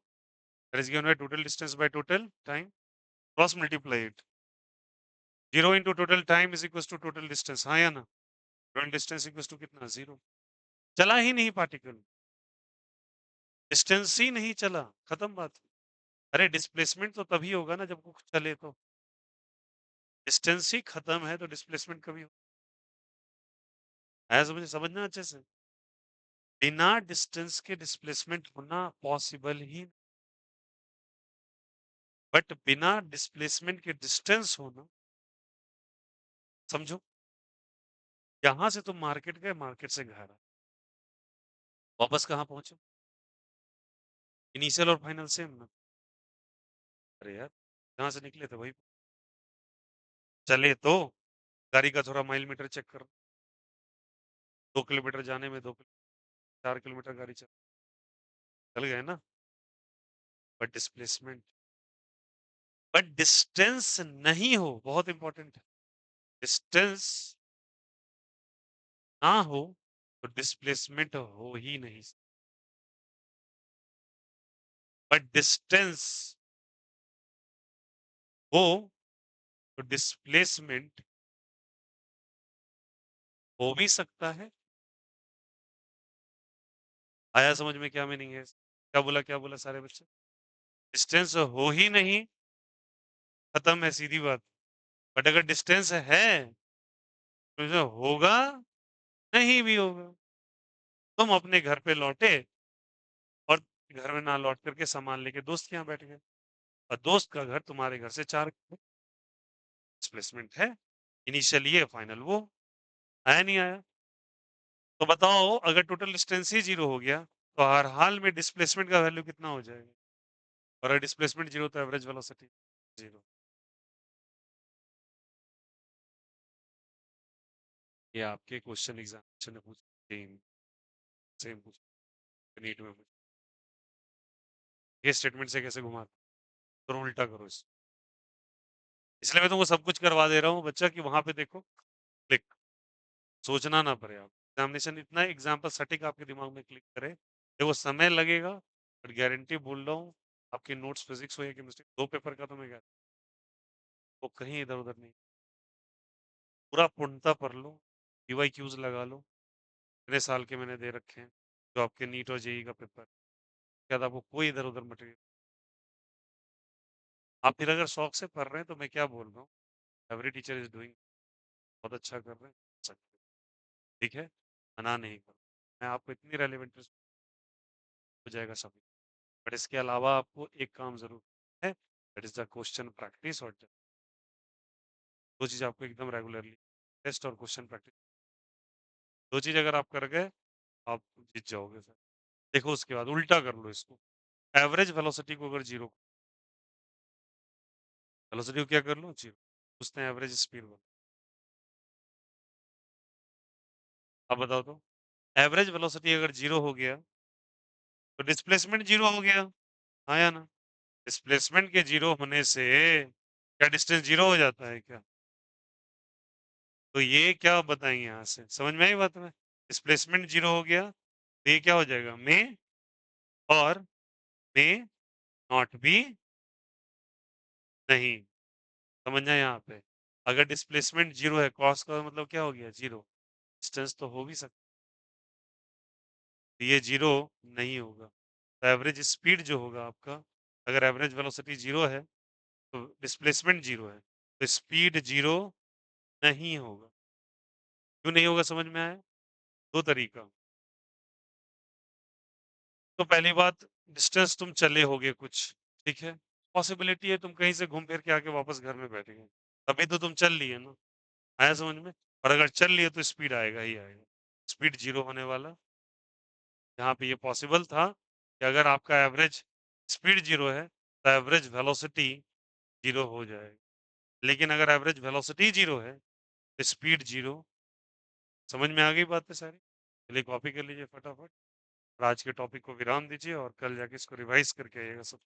S1: That is given by total distance by total time, cross multiply it. 0 into total time is equal to total distance, हाँ या ना? टोटल डिस्टेंस इक्वल टू कितना? 0। चला ही नहीं पार्टिकल, डिस्टेंस ही नहीं चला, खत्म बात। अरे डिस्प्लेसमेंट तो तभी होगा ना जब कुछ चले तो। डिस्टेंस ही खत्म है तो डिस्प्लेसमेंट कभी हो? ऐसा मुझे समझना अच्छे से। बिना डिस्टेंस के डिस्प्लेसमेंट होना पॉसिबल ही, बट बिना डिस्प्लेसमेंट के डिस्टेंस होना, समझो। यहां से तुम मार्केट गए, मार्केट से घर आए, वापस कहाँ पहुंचे? इनिशियल और फाइनल सेम ना। अरे यार, जहां से निकले थे वही चले तो। गाड़ी का थोड़ा माइल मीटर चेक करो, 2 किलोमीटर जाने में 4 किलोमीटर गाड़ी चल गए ना। बट डिस्प्लेसमेंट, बट डिस्टेंस नहीं हो, बहुत इंपॉर्टेंट है। डिस्टेंस ना हो तो डिस्प्लेसमेंट हो ही नहीं। बट डिस्टेंस हो तो डिस्प्लेसमेंट हो भी सकता है। आया समझ में क्या मीनिंग है? क्या बोला सारे बच्चे? डिस्टेंस हो ही नहीं, खत्म है, सीधी बात। बट अगर डिस्टेंस है तो जो होगा, नहीं भी होगा। तुम अपने घर पे लौटे और घर में ना लौट करके सामान लेके दोस्त के यहाँ बैठ गए, और दोस्त का घर तुम्हारे घर से 4, डिस्प्लेसमेंट है। इनिशियल ये, फाइनल वो। आया नहीं आया? तो बताओ, अगर टोटल डिस्टेंस ही 0 हो गया, तो हर हाल में डिस्प्लेसमेंट का वैल्यू कितना हो जाएगा? और अगर डिस्प्लेसमेंट 0 तो एवरेज वेलोसिटी 0। ये आपके क्वेश्चन एग्जामिनेशन में पूछे, सेम पूछे, नीट में पूछे। ये स्टेटमेंट से कैसे घुमा, तो उल्टा करो इस। इसलिए मैं तुमको सब कुछ करवा दे रहा हूँ बच्चा, कि वहां पे देखो, क्लिक, सोचना ना पड़े। आप एग्जामिनेशन इतना एग्जाम्पल सटीक आपके दिमाग में क्लिक करे, देखो समय लगेगा, बट गारंटी बोल रहा हूँ, आपके नोट्स फिजिक्स हो या केमिस्ट्री, 2 पेपर का तो मैं वो कहीं इधर उधर नहीं। पूरा पूर्णता पढ़ लो, पीवाईक्यूज लगा लो, इतने साल के मैंने दे रखे हैं, जो आपके नीट और जेई का पेपर, क्या था, आपको कोई इधर उधर मटेरियल। आप फिर अगर शौक से पढ़ रहे हैं तो मैं क्या बोल रहा हूँ, एवरी टीचर इज डूइंग, बहुत अच्छा कर रहे हैं, सकते, ठीक है, मना नहीं करो। मैं आपको इतनी रेलिवेंट हो जाएगा सब। बट इसके अलावा आपको एक काम ज़रूर है, that is the question practice और 2 चीज़ आपको एकदम रेगुलरली टेस्ट और क्वेश्चन प्रैक्टिस 2 चीज़ अगर आप कर गए, आप जीत जाओगे फिर। देखो उसके बाद उल्टा कर लो इसको, एवरेज वेलोसिटी को अगर 0 वेलोसिटी को क्या कर लो 0 पूछते हैं एवरेज स्पीड को। अब बताओ तो, एवरेज वेलोसिटी अगर 0 हो गया, तो डिस्प्लेसमेंट 0 हो गया, हाँ या ना? डिस्प्लेसमेंट के 0 होने से क्या डिस्टेंस 0 हो जाता है क्या? तो ये क्या बताएँ यहाँ से? समझ में आई बात में? डिस्प्लेसमेंट 0 हो गया, तो ये क्या हो जाएगा? और मे नॉट बी नहीं। समझना यहाँ पे। अगर डिस्प्लेसमेंट 0 है, कॉस का मतलब क्या हो गया? 0 डिस्टेंस तो हो भी सकता है, ये 0 नहीं होगा। तो एवरेज स्पीड जो होगा आपका, अगर एवरेज वेलोसिटी 0 है, तो डिस्प्लेसमेंट 0 है, तो स्पीड 0 नहीं होगा। क्यों नहीं होगा समझ में आया? 2 तरीका। तो पहली बात डिस्टेंस तुम चले होगे कुछ, ठीक है? पॉसिबिलिटी है तुम कहीं से घूम फिर के आके वापस घर में बैठ गए। तभी तो तुम चल लिए ना, आया समझ में? और अगर चल लिए तो स्पीड आएगा ही आएगा। स्पीड 0 होने वाला, यहाँ पे ये पॉसिबल था कि अगर आपका एवरेज स्पीड 0 है, तो एवरेज वेलोसिटी 0 हो जाएगा। लेकिन अगर एवरेज वेलोसिटी 0 है, तो स्पीड 0 समझ में आ गई बातें सारी? चलिए कॉपी कर लीजिए फटाफट और आज के टॉपिक को विराम दीजिए और कल जाके इसको रिवाइज़ करके आइएगा सब।